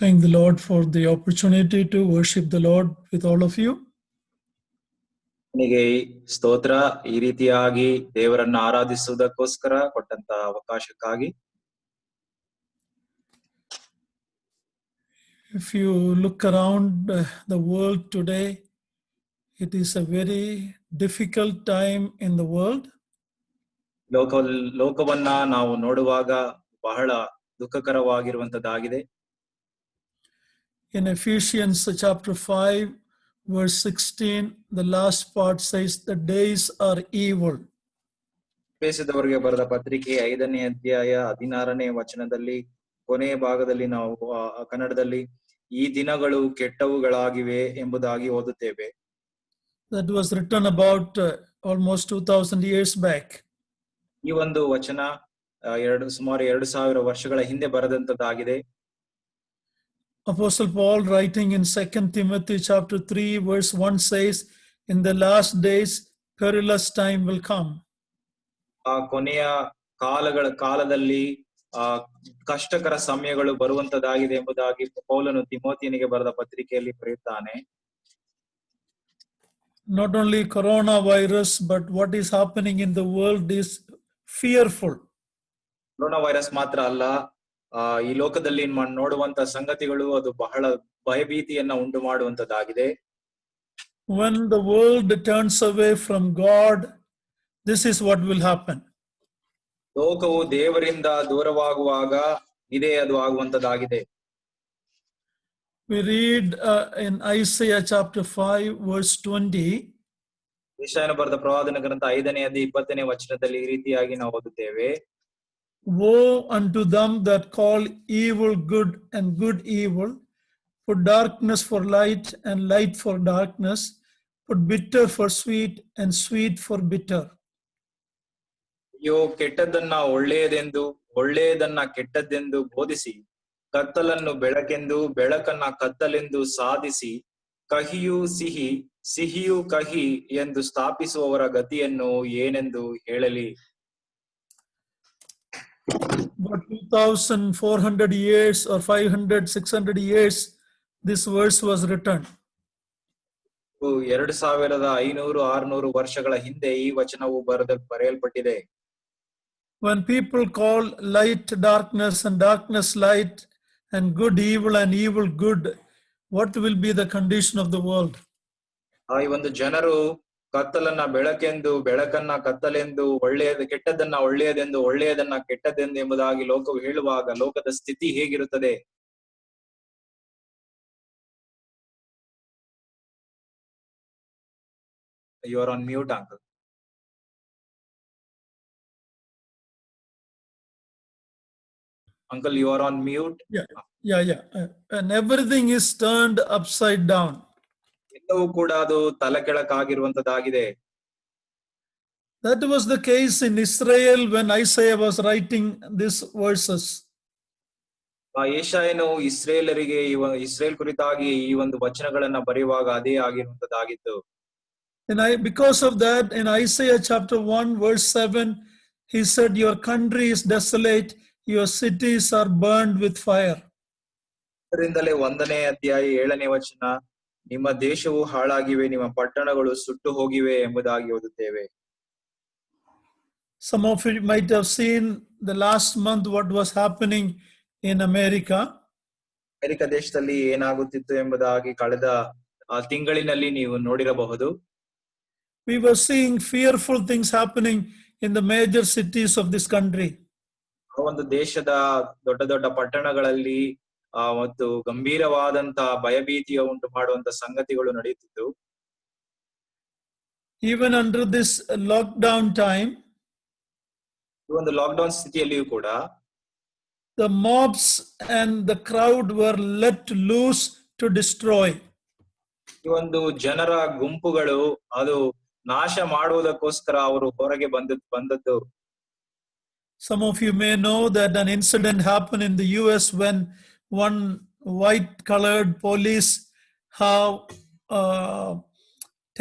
Thank the Lord for the opportunity to worship the Lord with all of you. ನಿಮಗೆ ಸ್ತೋತ್ರ ಈ ರೀತಿಯಾಗಿ ದೇವರನ್ನ ಆರಾಧಿಸುವುದಕ್ಕೋಸ್ಕರ ಕೊಟ್ಟಂತ ಅವಕಾಶಕ್ಕಾಗಿ. If you look around the world today, it is a very difficult time in the world. ಲೋಕವನ್ನ ನಾವು ನೋಡುವಾಗ ಬಹಳ ದುಃಖಕರವಾಗಿರುವಂತದ್ದಾಗಿದೆ. In Ephesians chapter 5 verse 16, the last part says the days are evil. ಎಫೆಸದವರಿಗೆ ಬರೆದ ಪತ್ರಿಕೆ 5ನೇ ಅಧ್ಯಾಯ 16ನೇ ವಚನದಲ್ಲಿ ಕೊನೆಯ ಭಾಗದಲ್ಲಿ ನಾವು ಕನ್ನಡದಲ್ಲಿ ಈ ದಿನಗಳು ಕೆಟ್ಟವುಗಳಾಗಿವೆ ಎಂಬುದಾಗಿ ಓದುತ್ತೇವೆ. That was written about almost 2000 years back. ಈ ಒಂದು ವಚನ ಸುಮಾರು 2000 ವರ್ಷಗಳ ಹಿಂದೆ ಬರೆದಂತದ್ದಾಗಿದೆ. Apostle Paul writing in 2 Timothy chapter 3 verse 1 says, in the last days perilous time will come. ಕೊನೆಯ ಕಾಲದಲ್ಲಿ ಕಷ್ಟಕರ ಸಮಯಗಳು ಬರುವಂತದ್ದಾಗಿದೆ ಎಂಬುದಾಗಿ ಪೌಲನು ತಿಮೋತಿಯನಿಗೆ ಬರೆದ ಪತ್ರಿಕೆಯಲ್ಲಿ ಬರೆಯುತ್ತಾನೆ. Not only coronavirus, but what is happening in the world is fearful. Corona virus ಮಾತ್ರ ಅಲ್ಲ, ಈ ಲೋಕದಲ್ಲಿ ನೋಡುವಂತ ಸಂಗತಿಗಳು ಅದು ಬಹಳ ಭಯಭೀತಿಯನ್ನ ಉಂಟು ಮಾಡುವಂತದ್ದಾಗಿದೆ. When the world turns away from God, this is what will happen. ಲೋಕವು ದೇವರಿಂದ ದೂರವಾಗುವಾಗ ಇದೇ ಅದು ಆಗುವಂತದ್ದಾಗಿದೆ. We read in Isaiah chapter 5 verse 20. ಯೆಶಾಯನ ಬರೆದ ಪ್ರವಾದನ ಗ್ರಂಥ 5ನೇ ಅಧ್ಯಾಯ 20ನೇ ವಚನದಲ್ಲಿ ಈ ರೀತಿಯಾಗಿ ನಾವು ಓದುತ್ತೇವೆ. Woe unto them that call evil good and good evil, put darkness for light and light for darkness, put bitter for sweet and sweet for bitter. ಅಯ್ಯೋ, ಕೆಟ್ಟದ್ದನ್ನ ಒಳ್ಳೆಯದೆಂದು ಒಳ್ಳೆಯದನ್ನ ಕೆಟ್ಟದ್ದೆಂದು ಬೋಧಿಸಿ, ಕತ್ತಲನ್ನು ಬೆಳಕೆಂದು ಬೆಳಕನ್ನ ಕತ್ತಲೆಂದು ಸಾಧಿಸಿ, ಕಹಿಯು ಸಿಹಿ ಸಿಹಿಯು ಕಹಿ ಎಂದು ಸ್ಥಾಪಿಸುವವರ ಗತಿಯನ್ನು ಏನೆಂದು ಹೇಳಲಿ. About 2400 years or 500 600 years this verse was written. 2500-600 ವರ್ಷಗಳ ಹಿಂದೆ ಈ ವಚನವು ಬರೆಯಲ್ಪಟ್ಟಿದೆ. When people call light darkness and darkness light and good evil and evil good, what will be the condition of the world? ಈ ಒಂದು ಜನರು ಕತ್ತಲನ್ನ ಬೆಳಕೆಂದು ಬೆಳಕನ್ನ ಕತ್ತಲೆಂದು ಕೆಟ್ಟದನ್ನ ಒಳ್ಳೆಯದೆಂದು ಒಳ್ಳೆಯದನ್ನ ಕೆಟ್ಟದೆಂದು ಎಂಬುದಾಗಿ ಲೋಕವು ಹೇಳುವಾಗ ಲೋಕದ ಸ್ಥಿತಿ ಹೇಗಿರುತ್ತದೆ? You are on mute, uncle. Uncle, you are on mute. Yeah. And everything is turned upside down. ಎಲ್ಲವೂ ಕೂಡ ಅದು ತಲೆಕೆಳಕಾಗಿರುವಂತದ್ದಾಗಿದೆ. That was the case in Israel when Isaiah was writing these verses. ಯೆಶಾಯನು ಇಸ್ರೇಲ್ ಕುರಿತಾಗಿ ಈ ಒಂದು ವಚನಗಳನ್ನ ಬರೆಯುವಾಗ ಅದೇ ಆಗಿರುವಂತದ್ದಾಗಿತ್ತು. Because of that, in Isaiah chapter 1 verse 7, he said, your country is desolate, your cities are burned with fire. ಅದರಿಂದಲೇ 1ನೇ ಅಧ್ಯಾಯ 7ನೇ ವಚನ, ನಿಮ್ಮ ದೇಶವು ಹಾಳಾಗಿವೆ, ನಿಮ್ಮ ಪಟ್ಟಣಗಳು ಸುಟ್ಟು ಹೋಗಿವೆ ಎಂಬುದಾಗಿ ಓದುತ್ತೇವೆ. Some of you might have seen the last month what was happening in America. America ದೇಶದಲ್ಲಿ ಏನಾಗುತ್ತಿತ್ತು ಎಂಬುದಾಗಿ ಕಳೆದ ತಿಂಗಳಿನಲ್ಲಿ ನೀವು ನೋಡಿರಬಹುದು. We were seeing fearful things happening in the major cities of this country. ಒಂದು ದೇಶದ ದೊಡ್ಡ ದೊಡ್ಡ ಪಟ್ಟಣಗಳಲ್ಲಿ ಮತ್ತು ಗಂಭೀರವಾದಂತ ಭಯಭೀತಿಯ ಉಂಟು ಮಾಡುವಂತ ಸಂಗತಿಗಳು ನಡೆಯುತ್ತಿದ್ದು. Even under this lockdown time, ಈ ಒಂದು ಲಾಕ್ಡೌನ್ ಸ್ಥಿತಿಯಲ್ಲಿಯೂ ಕೂಡ the mobs and the crowd were let loose to destroy. ಈ ಒಂದು ಜನರ ಗುಂಪುಗಳು ಅದು ನಾಶ ಮಾಡುವುದಕ್ಕೋಸ್ಕರ ಅವರು ಹೊರಗೆ ಬಂದದ್ದು. Some of you may know that an incident happened in the US when one white-colored police have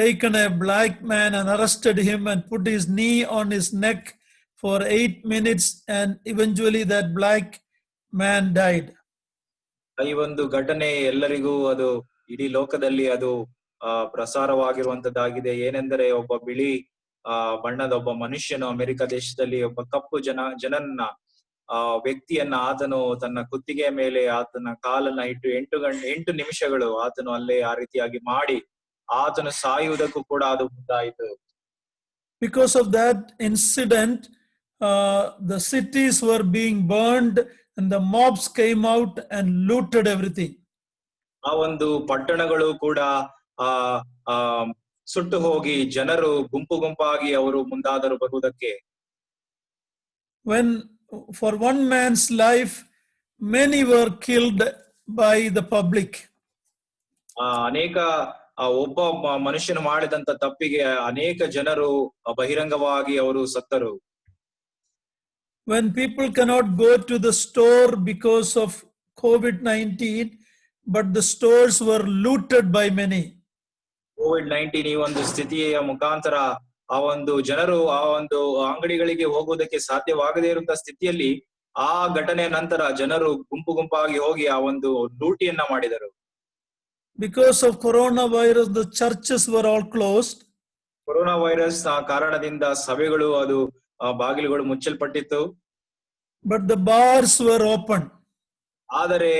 taken a black man and arrested him and put his knee on his neck for 8 minutes, and eventually that black man died. ಈ ಒಂದು ಘಟನೆ ಎಲ್ಲರಿಗೂ ಅದು ಇಡೀ ಲೋಕದಲ್ಲಿ ಅದು ಪ್ರಸಾರವಾಗಿರುವಂತದ್ದಾಗಿದೆ. ಏನೆಂದರೆ ಒಬ್ಬ ಬಿಳಿ ಬಣ್ಣದ ಒಬ್ಬ ಮನುಷ್ಯನು ಅಮೆರಿಕ ದೇಶದಲ್ಲಿ ಒಬ್ಬ ಕಪ್ಪು ಜನನ್ನ ವ್ಯಕ್ತಿಯನ್ನ ಆತನು ತನ್ನ ಕುತ್ತಿಗೆಯ ಮೇಲೆ ಆತನ ಕಾಲನ್ನ ಇಟ್ಟು 8 ನಿಮಿಷಗಳು ಆತನು ಅಲ್ಲೇ ಆ ರೀತಿಯಾಗಿ ಮಾಡಿ ಆತನು ಸಾಯುವುದಕ್ಕೂ ಕೂಡ ಅದು ಮುಂದಾಯಿತು. Because of that incident, the cities were being burned and the mobs came out and looted everything. ಆ ಒಂದು ಪಟ್ಟಣಗಳು ಕೂಡ ಸುಟ್ಟು ಹೋಗಿ ಜನರು ಗುಂಪಾಗಿ ಅವರು ಮುಂದಾದರು ಬರುವುದಕ್ಕೆ. When for one man's life many were killed by the public. ಅನೇಕ ಒಬ್ಬ ಮನುಷ್ಯನು ಮಾಡಿದಂತ ತಪ್ಪಿಗೆ ಅನೇಕ ಜನರು ಬಹಿರಂಗವಾಗಿ ಅವರು ಸತ್ತರು. When people cannot go to the store because of COVID-19, but the stores were looted by many. COVID-19 ಈ ಒಂದು ಸ್ಥಿತಿಯ ಮುಖಾಂತರ ಆ ಒಂದು ಜನರು ಆ ಒಂದು ಅಂಗಡಿಗಳಿಗೆ ಹೋಗುವುದಕ್ಕೆ ಸಾಧ್ಯವಾಗದೇ ಇರುವಂತ ಸ್ಥಿತಿಯಲ್ಲಿ ಆ ಘಟನೆಯ ನಂತರ ಜನರು ಗುಂಪಾಗಿ ಹೋಗಿ ಆ ಒಂದು ಲೂಟಿಯನ್ನ ಮಾಡಿದರು. Because of coronavirus, the churches were all closed. Corona virus ಕಾರಣದಿಂದ ಸಭೆಗಳು ಅದು ಬಾಗಿಲುಗಳು ಮುಚ್ಚಲ್ಪಟ್ಟಿತ್ತು. But the bars were open. ಆದರೆ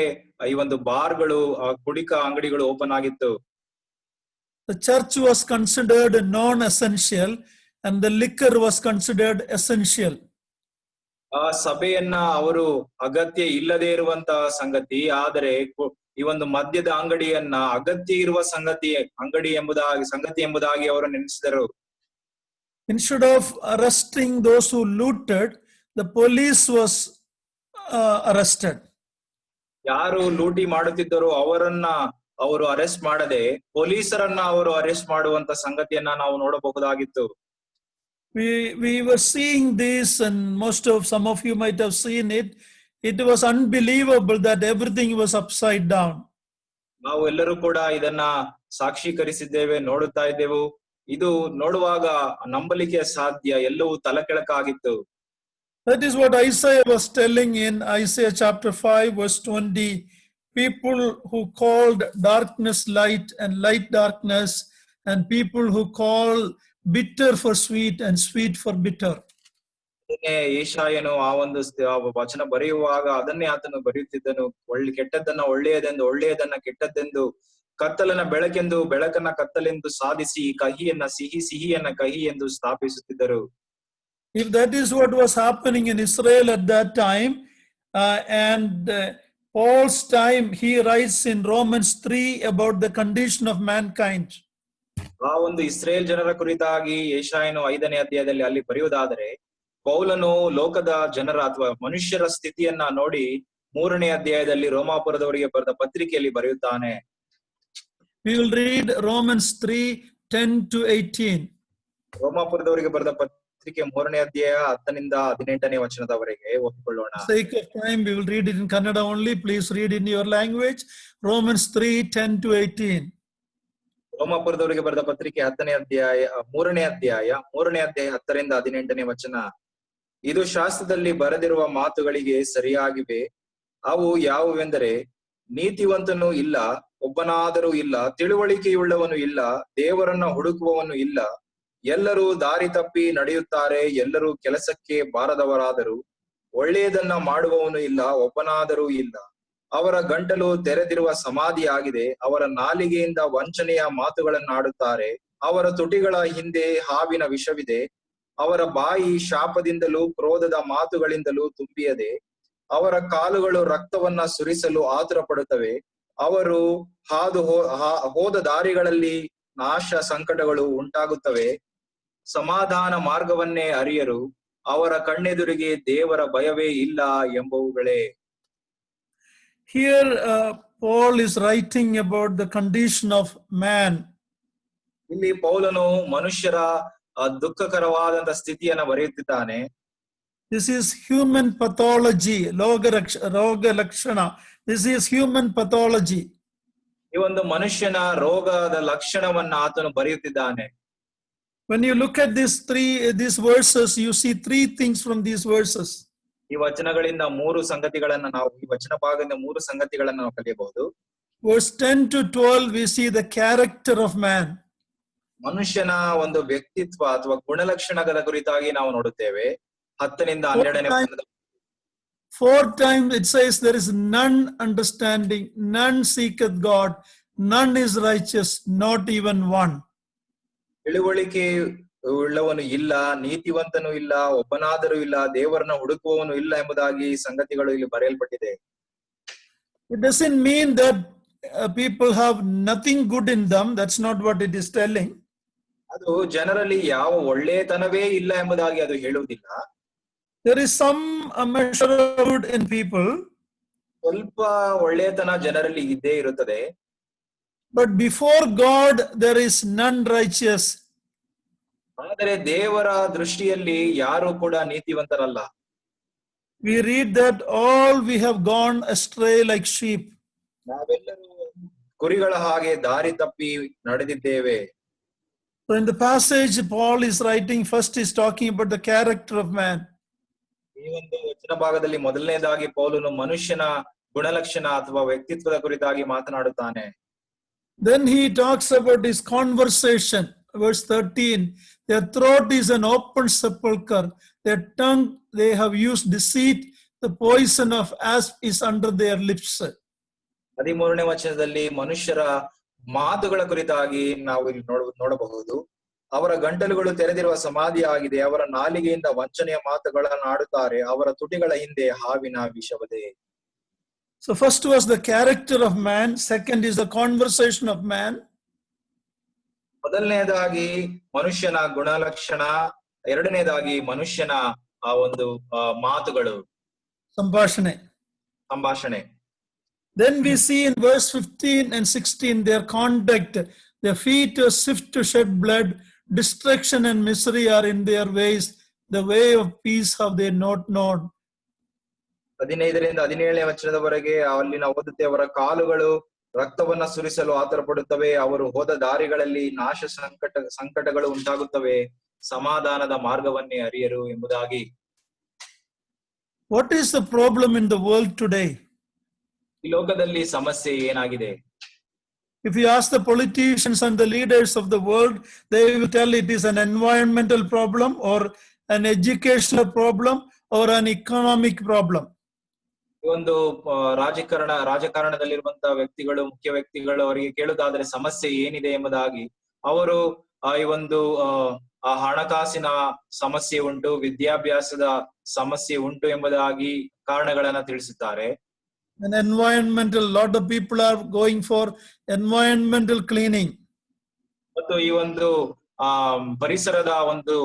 ಈ ಒಂದು ಬಾರ್ಗಳು ಕುಡಿಕ ಅಂಗಡಿಗಳು ಓಪನ್ ಆಗಿತ್ತು. The church was considered non-essential and the liquor was considered essential. ಆ ಸಭೆಯನ್ನ ಅವರು ಅಗತ್ಯ ಇಲ್ಲದೆ ಇರುವಂತ ಸಂಗತಿ, ಆದರೆ ಈ ಒಂದು ಮದ್ಯದ ಅಂಗಡಿಯನ್ನ ಅಗತ್ಯ ಇರುವ ಸಂಗತಿ ಎಂಬುದಾಗಿ ಅವರು ನೆನೆಸಿದರು. Instead of arresting those who looted, the police was arrested. ಯಾರು ಲೂಟಿ ಮಾಡುತ್ತಿದ್ದರೋ ಅವರನ್ನ ಅವರು ಅರೆಸ್ಟ್ ಮಾಡದೆ ಪೊಲೀಸರನ್ನ ಅವರು ಅರೆಸ್ಟ್ ಮಾಡುವಂತ ಸಂಗತಿಯನ್ನ ನಾವು ನೋಡಬಹುದಾಗಿತ್ತು. We were seeing this, and some of you might have seen it. It was unbelievable that everything was upside down. ನಾವು ಎಲ್ಲರೂ ಕೂಡ ಇದನ್ನ ಸಾಕ್ಷೀಕರಿಸಿದ್ದೇವೆ, ನೋಡುತ್ತಾ ಇದ್ದೆವು. ಇದು ನೋಡುವಾಗ ನಂಬಲಿಕ್ಕೆ ಸಾಧ್ಯ, ಎಲ್ಲವೂ ತಲೆಕೆಳಕಾಗಿತ್ತು. That is what Isaiah was telling in Isaiah chapter 5 verse 20. People who called darkness light and light darkness, and people who call bitter for sweet and sweet for bitter. ಯೆಶಾಯನು ಆ ಒಂದು ವಚನ ಬರೆಯುವಾಗ ಅದನ್ನೇ ಆತನು ಬರೆಯುತ್ತಿದ್ದನು. ಕೆಟ್ಟದ್ದನ್ನ ಒಳ್ಳೆಯದೆಂದು, ಒಳ್ಳೆಯದನ್ನ ಕೆಟ್ಟದ್ದೆಂದು, ಕತ್ತಲನ್ನ ಬೆಳಕೆಂದು, ಬೆಳಕನ್ನ ಕತ್ತಲೆಂದು ಸಾಧಿಸಿ ಕಹಿಯನ್ನ ಸಿಹಿಯನ್ನ ಕಹಿ ಎಂದು ಸ್ಥಾಪಿಸುತ್ತಿದ್ದರು. If that is what was happening in Israel at that time, and Paul's time, he writes in Romans 3 about the condition of mankind. ಆ ಒಂದು ಇಸ್ರೇಲ್ ಜನರ ಕುರಿತಾಗಿ ಯೆಶಾಯನು 5ನೇ ಅಧ್ಯಾಯದಲ್ಲಿ ಅಲ್ಲಿ ಬರೆಯುವುದಾದರೆ, ಪೌಲನು ಲೋಕದ ಜನರ ಅಥವಾ ಮನುಷ್ಯರ ಸ್ಥಿತಿಯನ್ನ ನೋಡಿ 3ನೇ ಅಧ್ಯಾಯದಲ್ಲಿ ರೋಮಾಪುರದವರಿಗೆ ಬರೆದ ಪತ್ರಿಕೆಯಲ್ಲಿ ಬರೆಯುತ್ತಾನೆ. We will read Romans 3:10 to 18. ರೋಮಾಪುರದವರಿಗೆ ಬರೆದ ಪತ್ರಿಕೆ 3ನೇ ಅಧ್ಯಾಯ 10ನಿಂದ 18ನೇ ವಚನದವರೆಗೆ ಓದಿಕೊಳ್ಳೋಣ. For the sake of time, we will read it in Kannada only. Please read in your language. Romans 3:10 to 18. ರೋಮಾಪುರದವರಿಗೆ ಬರೆದ ಪತ್ರಿಕೆ 3ನೇ ಅಧ್ಯಾಯ 10ರಿಂದ 18ನೇ ವಚನ. ಇದು ಶಾಸ್ತ್ರದಲ್ಲಿ ಬರೆದಿರುವ ಮಾತುಗಳಿಗೆ ಸರಿಯಾಗಿವೆ. ಅವು ಯಾವುವೆಂದರೆ, ನೀತಿವಂತನು ಇಲ್ಲ, ಒಬ್ಬನಾದರೂ ಇಲ್ಲ, ತಿಳುವಳಿಕೆಯುಳ್ಳವನು ಇಲ್ಲ, ದೇವರನ್ನ ಹುಡುಕುವವನು ಇಲ್ಲ, ಎಲ್ಲರೂ ದಾರಿ ತಪ್ಪಿ ನಡೆಯುತ್ತಾರೆ, ಎಲ್ಲರೂ ಕೆಲಸಕ್ಕೆ ಬಾರದವರಾದರು, ಒಳ್ಳೆಯದನ್ನ ಮಾಡುವವನು ಇಲ್ಲ, ಒಬ್ಬನಾದರೂ ಇಲ್ಲ. ಅವರ ಗಂಟಲು ತೆರೆದಿರುವ ಸಮಾಧಿಯಾಗಿದೆ, ಅವರ ನಾಲಿಗೆಯಿಂದ ವಂಚನೆಯ ಮಾತುಗಳನ್ನಾಡುತ್ತಾರೆ, ಅವರ ತುಟಿಗಳ ಹಿಂದೆ ಹಾವಿನ ವಿಷವಿದೆ, ಅವರ ಬಾಯಿ ಶಾಪದಿಂದಲೂ ಕ್ರೋಧದ ಮಾತುಗಳಿಂದಲೂ ತುಂಬಿಯದೆ, ಅವರ ಕಾಲುಗಳು ರಕ್ತವನ್ನ ಸುರಿಸಲು ಆತುರ ಪಡುತ್ತವೆ, ಅವರು ಹೋದ ದಾರಿಗಳಲ್ಲಿ ನಾಶ ಸಂಕಟಗಳು ಉಂಟಾಗುತ್ತವೆ, ಸಮಾಧಾನ ಮಾರ್ಗವನ್ನೇ ಅರಿಯರು, ಅವರ ಕಣ್ಣೆದುರಿಗೆ ದೇವರ ಭಯವೇ ಇಲ್ಲ ಎಂಬುವುಗಳೇ. Here Paul is writing about the condition of man. ಇಲ್ಲಿ ಪೌಲನು ಮನುಷ್ಯರ ದುಃಖಕರವಾದಂತ ಸ್ಥಿತಿಯನ್ನ ಬರೆಯುತ್ತಿದ್ದಾನೆ. This is human pathology, ರೋಗ ಲಕ್ಷಣ. This is human pathology. ಈ ಒಂದು ಮನುಷ್ಯನ ರೋಗದ ಲಕ್ಷಣವನ್ನ ಆತನು ಬರೆಯುತ್ತಿದ್ದಾನೆ. When you look at these verses, you see three things from these verses. ಈ ವಚನಗಳಿಂದ ಮೂರು ಸಂಗತಿಗಳನ್ನ ನಾವು ಈ ವಚನ ಭಾಗದಿಂದ ಮೂರು ಸಂಗತಿಗಳನ್ನ ನಾವು ಕಲಿಯಬಹುದು. Verse 10 to 12, we see the character of man. ಮನುಷ್ಯನ ಒಂದು ವ್ಯಕ್ತಿತ್ವ ಅಥವಾ ಗುಣಲಕ್ಷಣಗಳ ಕುರಿತಾಗಿ ನಾವು ನೋಡುತ್ತೇವೆ. 10 ರಿಂದ 12ನೇ ವಚನದ 4 times it says there is none understanding, none seeketh God, none is righteous, not even one. ತಿಳುವಳಿಕೆ ಉಳ್ಳವನು ಇಲ್ಲ, ನೀತಿವಂತನು ಇಲ್ಲ, ಒಬ್ಬನಾದರೂ ಇಲ್ಲ, ದೇವರನ್ನ ಹುಡುಕುವವನು ಇಲ್ಲ ಎಂಬುದಾಗಿ ಸಂಗತಿಗಳು ಇಲ್ಲಿ ಬರೆಯಲ್ಪಟ್ಟಿದೆ. It doesn't mean that people have nothing good in them. That's not what it is telling. ಅದು ಜನರಲ್ಲಿ ಯಾವ ಒಳ್ಳೆತನವೇ ಇಲ್ಲ ಎಂಬುದಾಗಿ ಅದು ಹೇಳುವುದಿಲ್ಲ. There is some measure of good in people. ಸ್ವಲ್ಪ ಒಳ್ಳೆತನ ಜನರಲ್ಲಿ ಇದ್ದೇ ಇರುತ್ತದೆ. But before God, there is none righteous. ಆದರೆ ದೇವರ ದೃಷ್ಟಿಯಲ್ಲಿ ಯಾರು ಕೂಡ ನೀತಿವಂತರಲ್ಲ. We read that all we have gone astray like sheep. ನಾವೆಲ್ಲರೂ ಕುರಿಗಳ ಹಾಗೆ ದಾರಿ ತಪ್ಪಿ ನಡೆದಿದ್ದೇವೆ. So in the passage Paul is writing, first is talking about the character of man. ಈ ಒಂದು ವಚನ ಭಾಗದಲ್ಲಿ ಮೊದಲನೇದಾಗಿ ಪೌಲನು ಮನುಷ್ಯನ ಗುಣಲಕ್ಷಣ ಅಥವಾ ವ್ಯಕ್ತಿತ್ವದ ಕುರಿತಾಗಿ ಮಾತನಾಡುತ್ತಾನೆ. Then he talks about his conversation. Verse 13, their throat is an open sepulchre, their tongue they have used deceit, the poison of asp is under their lips. 13ನೇ ವಚನದಲ್ಲಿ ಮನುಷ್ಯರ ಮಾತುಗಳ ಕುರಿತಾಗಿ ನಾವು ಇಲ್ಲಿ ನೋಡಬಹುದು. ಅವರ ಗಂಟಲುಗಳು ತೆರೆದಿರುವ ಸಮಾಧಿ ಆಗಿದೆ, ಅವರ ನಾಲಿಗೆಯಿಂದ ವಂಚನೆಯ ಮಾತುಗಳನ್ನು ಆಡುತ್ತಾರೆ, ಅವರ ತುಟಿಗಳ ಹಿಂದೆ ಹಾವಿನ ವಿಷವದೆ. So first was the character of man, second is the conversation of man. ಮೊದಲನೇದಾಗಿ ಮನುಷ್ಯನ ಗುಣಲಕ್ಷಣ, ಎರಡನೇದಾಗಿ ಮನುಷ್ಯನ ಆ ಒಂದು ಮಾತುಗಳು, ಸಂಭಾಷಣೆ. Then we see in verse 15 and 16 their conduct. Their feet are swift to shed blood, destruction and misery are in their ways, the way of peace have they not known. 15ರಿಂದ 17ನೇ ವಚನದವರೆಗೆ ಅಲ್ಲಿ ನಾವು ಓದುತ್ತೇವೆ, ಅವರ ಕಾಲುಗಳು ರಕ್ತವನ್ನ ಸುರಿಸಲು ಆತರ ಪಡುತ್ತವೆ, ಅವರು ಹೋದ ದಾರಿಗಳಲ್ಲಿ ನಾಶ ಸಂಕಟಗಳು ಉಂಟಾಗುತ್ತವೆ, ಸಮಾಧಾನದ ಮಾರ್ಗವನ್ನೇ ಅರಿಯರು ಎಂಬುದಾಗಿ. What is the problem in the world today? ಈ ಲೋಕದಲ್ಲಿ ಸಮಸ್ಯೆ ಏನಾಗಿದೆ? If you ask the politicians and the leaders of the world, they will tell it is an environmental problem or an educational problem or an economic problem. ಒಂದು ರಾಜಕಾರಣದಲ್ಲಿರುವಂತಹ ವ್ಯಕ್ತಿಗಳು, ಮುಖ್ಯ ವ್ಯಕ್ತಿಗಳು ಅವರಿಗೆ ಕೇಳುವುದಾದ್ರೆ ಸಮಸ್ಯೆ ಏನಿದೆ ಎಂಬುದಾಗಿ ಅವರು ಈ ಒಂದು ಹಣಕಾಸಿನ ಸಮಸ್ಯೆ ಉಂಟು, ವಿದ್ಯಾಭ್ಯಾಸದ ಸಮಸ್ಯೆ ಉಂಟು ಎಂಬುದಾಗಿ ಕಾರಣಗಳನ್ನ ತಿಳಿಸುತ್ತಾರೆ. An environmental, lot of people are going for environmental cleaning. ಮತ್ತು ಈ ಒಂದು ಪರಿಸರದ ಒಂದು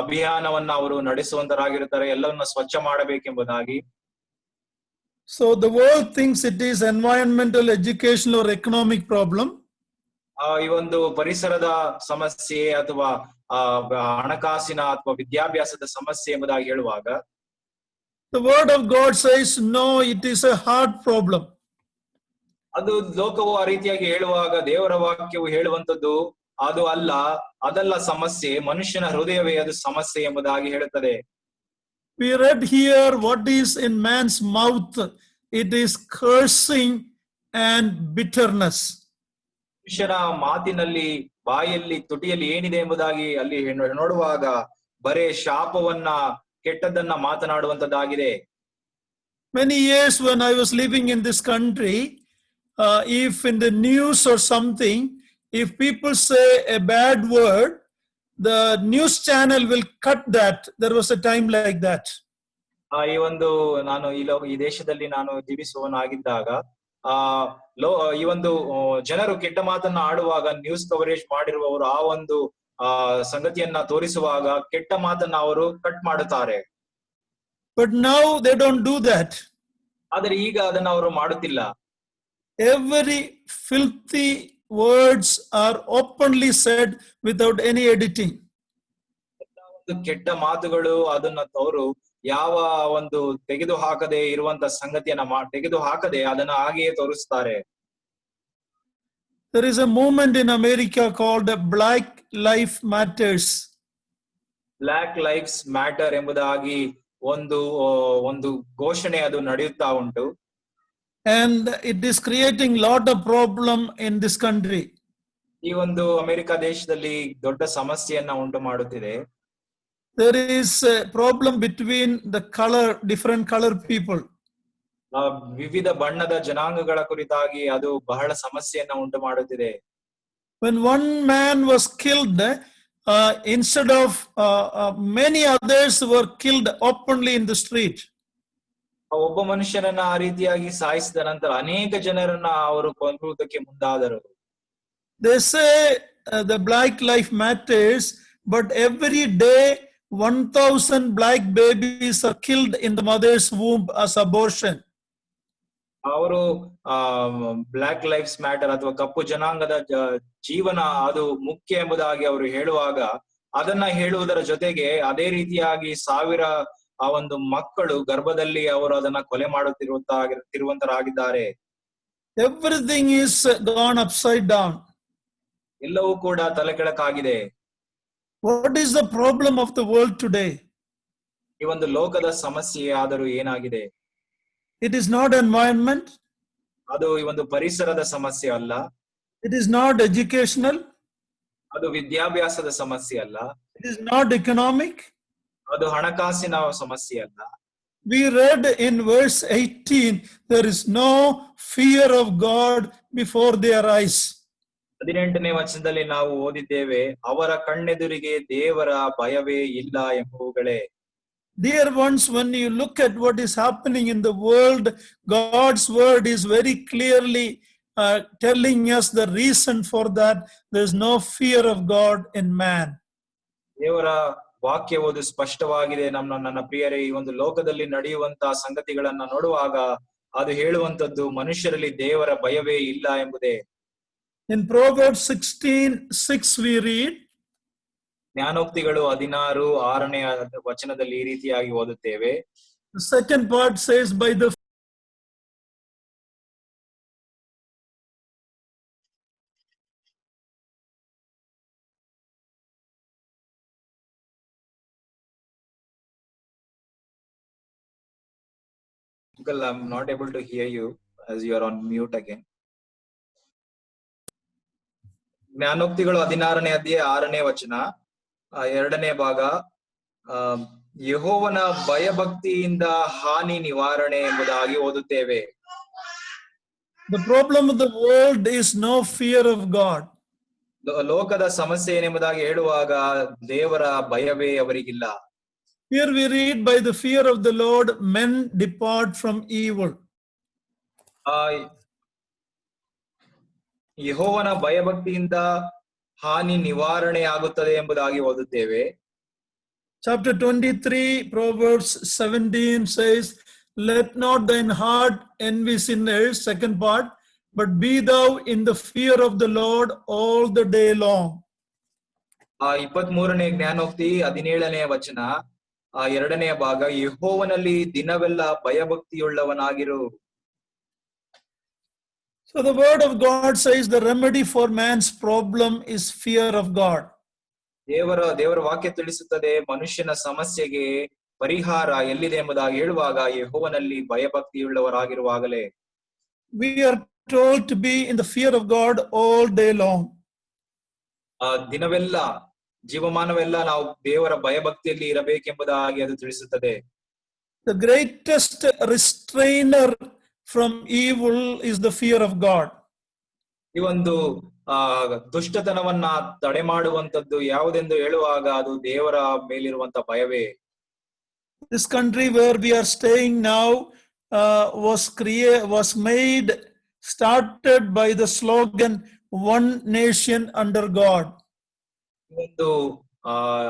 ಅಭಿಯಾನವನ್ನ ಅವರು ನಡೆಸುವಂತರಾಗಿರುತ್ತಾರೆ, ಎಲ್ಲವನ್ನ ಸ್ವಚ್ಛ ಮಾಡಬೇಕೆಂಬುದಾಗಿ. So the world thinks it is environmental, educational or economic problem. ಈ ಒಂದು ಪರಿಸರದ ಸಮಸ್ಯೆ ಅಥವಾ ಹಣಕಾಸಿನ ಅಥವಾ ವಿದ್ಯಾಭ್ಯಾಸದ ಸಮಸ್ಯೆ ಎಂಬುದಾಗಿ ಹೇಳುವಾಗ the word of God says no, it is a heart problem. ಅದು ಲೋಕವು ಆ ರೀತಿಯಾಗಿ ಹೇಳುವಾಗ ದೇವರ ವಾಕ್ಯವು ಹೇಳುವಂತದ್ದು ಅದು ಅಲ್ಲ, ಅದಲ್ಲ ಸಮಸ್ಯೆ, ಮನುಷ್ಯನ ಹೃದಯವೇ ಅದು ಸಮಸ್ಯೆ ಎಂಬುದಾಗಿ ಹೇಳುತ್ತದೆ. We read here what is in man's mouth. It is cursing and bitterness. ಮನುಷ್ಯನ ಮಾತಿನಲ್ಲಿ, ಬಾಯಲ್ಲಿ, ತುಟಿಯಲ್ಲಿ ಏನಿದೆ ಎಂಬುದಾಗಿ ಅಲ್ಲಿ ನೋಡುವಾಗ ಬರೇ ಶಾಪವನ್ನ, ಕೆಟ್ಟದನ್ನ ಮಾತನಾಡುವಂತದ್ದಾಗಿದೆ. Many years when I was living in this country, if in the news or something, if people say a bad word, the news channel will cut that. There was a time like that. ಈ ಒಂದು ನಾನು ಈ ದೇಶದಲ್ಲಿ ನಾನು ಜೀವಿಸುವನಾಗಿದ್ದಾಗ ಈ ಒಂದು ಜನರು ಕೆಟ್ಟ ಮಾತನ್ನ ಆಡುವಾಗ ನ್ಯೂಸ್ ಕವರೇಜ್ ಮಾಡಿರುವವರು ಆ ಒಂದು ಸಂಗತಿಯನ್ನ ತೋರಿಸುವಾಗ ಕೆಟ್ಟ ಮಾತನ್ನ ಅವರು ಕಟ್ ಮಾಡುತ್ತಾರೆ. But now they don't do that. ಆದರೆ ಈಗ ಅದನ್ನ ಅವರು ಮಾಡುತ್ತಿಲ್ಲ. Every filthy words are openly said without any editing. ಕೆಟ್ಟ ಮಾತುಗಳು ಅದನ್ನ ಅವರು ಯಾವ ಒಂದು ತೆಗೆದು ಹಾಕದೆ ಇರುವಂತ ಸಂಗತಿಯನ್ನ ತೆಗೆದು ಹಾಕದೆ ಅದನ್ನ ಹಾಗೆಯೇ ತೋರಿಸ್ತಾರೆ. There is a movement in America called Black Lives Matters. Black Lives Matter ಎಂಬುದಾಗಿ ಒಂದು ಒಂದು ಘೋಷಣೆ ಅದು ನಡೆಯುತ್ತಾ ಉಂಟು. And it is creating lot of problem in this country. ಈ ಒಂದು ಅಮೆರಿಕ ದೇಶದಲ್ಲಿ ದೊಡ್ಡ ಸಮಸ್ಯೆಯನ್ನ ಉಂಟು ಮಾಡುತ್ತಿದೆ. There is a problem between the different color people. ವಿವಿಧ ಬಣ್ಣದ ಜನಾಂಗಗಳ ಕುರಿತಾಗಿ ಅದು ಬಹಳ ಸಮಸ್ಯೆಯನ್ನ ಉಂಟು ಮಾಡುತ್ತಿದೆ. When one man was killed, instead of many others were killed openly in the street. ಒಬ್ಬ ಮನುಷ್ಯನನ್ನ ಆ ರೀತಿಯಾಗಿ ಸಾಯಿಸಿದ ನಂತರ ಅನೇಕ ಜನರನ್ನ ಅವರು ಕೊಲ್ಲುವುದಕ್ಕೆ ಮುಂದಾದರು. They say the black life matters, but every day 1,000 black babies are killed in the mother's womb as abortion. ಅವರು ಬ್ಲಾಕ್ ಲೈಫ್ಸ್ ಮ್ಯಾಟರ್ ಅಥವಾ ಕಪ್ಪು ಜನಾಂಗದ ಜೀವನ ಅದು ಮುಖ್ಯ ಎಂಬುದಾಗಿ ಅವರು ಹೇಳುವಾಗ ಅದನ್ನ ಹೇಳುವುದರ ಜೊತೆಗೆ ಅದೇ ರೀತಿಯಾಗಿ 1000 ಆ ಒಂದು ಮಕ್ಕಳು ಗರ್ಭದಲ್ಲಿ ಅವರು ಅದನ್ನ ಕೊಲೆ ಮಾಡುತ್ತಿರುವಂತರಾಗಿದ್ದಾರೆ. Everything is gone upside down. ಎಲ್ಲವೂ ಕೂಡ ತಲೆಕೆಳಕಾಗಿದೆ. What is the problem of the world today? ಈ ಒಂದು ಲೋಕದ ಸಮಸ್ಯೆ ಆದರೂ ಏನಾಗಿದೆ? It is not environment. ಅದು ಈ ಒಂದು ಪರಿಸರದ ಸಮಸ್ಯೆ ಅಲ್ಲ. It is not educational. ಅದು ವಿದ್ಯಾಭ್ಯಾಸದ ಸಮಸ್ಯೆ ಅಲ್ಲ. It is not economic. ಅದು ಹಣಕಾಸಿನ ಸಮಸ್ಯೆ ಅಲ್ಲ. We read in verse 18, there is no fear of God before their eyes. 18ನೇ ವಚನದಲ್ಲಿ ನಾವು ಓದಿದ್ದೇವೆ, ಅವರ ಕಣ್ಣೆದುರಿಗೆ ದೇವರ ಭಯವೇ ಇಲ್ಲ ಎಂಬುವುಗಳೇ. Dear ones, when you look at what is happening in the world, God's word is very clearly telling us the reason for that. There is no fear of God in man. ದೇವರ ವಾಕ್ಯ ಓದು ಸ್ಪಷ್ಟವಾಗಿದೆ. ನನ್ನ ಪ್ರಿಯರೇ, ಈ ಒಂದು ಲೋಕದಲ್ಲಿ ನಡೆಯುವಂತಹ ಸಂಗತಿಗಳನ್ನ ನೋಡುವಾಗ ಅದು ಹೇಳುವಂತದ್ದು ಮನುಷ್ಯರಲ್ಲಿ ದೇವರ ಭಯವೇ ಇಲ್ಲ ಎಂಬುದೇ. In Proverbs 16:6 we read, ಜ್ಞಾನೋಕ್ತಿಗಳು 16:6ನೇ ವಚನದಲ್ಲಿ ಈ ರೀತಿಯಾಗಿ ಓದುತ್ತೇವೆ. The second part says, by the I'm not able to hear you as you are on mute again. ಜ್ಞಾನೋಕ್ತಿಗಳು 16ನೇ ಅಧ್ಯಾಯ 6ನೇ ವಚನ 2ನೇ ಭಾಗ, ಯೆಹೋವನ ಭಯಭಕ್ತಿಯಿಂದ ಹಾನಿ ನಿವಾರಣೆ ಎಂಬುದಾಗಿ ಓದುತ್ತೇವೆ. The problem of the world is no fear of God. ಲೋಕದ ಸಮಸ್ಯೆ ಏನೆಂಬುದಾಗಿ ಹೇಳುವಾಗ ದೇವರ ಭಯವೇ ಅವರಿಗಿಲ್ಲ. Here we read, by the fear of the Lord men depart from evil. ಯೆಹೋವನ ಭಯಭಕ್ತಿಯಿಂದ ಹಾನಿ ನಿವಾರಣೆ ಆಗುತ್ತದೆ ಎಂಬುದಾಗಿ ಓದುತ್ತೇವೆ. Chapter 23, Proverbs 17 says, let not thine heart envy sinners, second part, but be thou in the fear of the Lord all the day long. 23ನೇ ಜ್ಞಾನೋಕ್ತಿ 17ನೇ ವಚನ 2ನೇ ಭಾಗ, ಯೆಹೋವನಲ್ಲಿ ದಿನವೆಲ್ಲ ಭಯಭಕ್ತಿಯುಳ್ಳವನಾಗಿರು. So the word of God says the remedy for man's problem is fear of God. ದೇವರ ವಾಕ್ಯ ತಿಳಿಸುತ್ತದೆ ಮನುಷ್ಯನ ಸಮಸ್ಯೆಗೆ ಪರಿಹಾರ ಎಲ್ಲಿದೆ ಎಂಬುದಾಗಿ ಹೇಳುವಾಗ ಯೆಹೋವನಲ್ಲಿ ಭಯಭಕ್ತಿಯುಳ್ಳವರಾಗಿರುವಾಗಲೇ. We are told to be in the fear of God all day long. ದಿನವೆಲ್ಲ ಜೀವಮಾನವೆಲ್ಲ ನಾವು ದೇವರ ಭಯಭಕ್ತಿಯಲ್ಲಿ ಇರಬೇಕೆಂಬುದಾಗಿ ಅದು ತಿಳಿಸುತ್ತದೆ. The greatest restrainer from evil is the fear of God. ಈ ಒಂದು ದುಷ್ಟತನವನ್ನ ತಡೆ ಮಾಡುವಂತದ್ದು ಯಾವುದೆಂದು ಹೇಳುವಾಗ ಅದು ದೇವರ ಮೇಲಿರುವಂತ ಭಯವೇ. This country where we are staying now started by the slogan one nation under God. ಒಂದು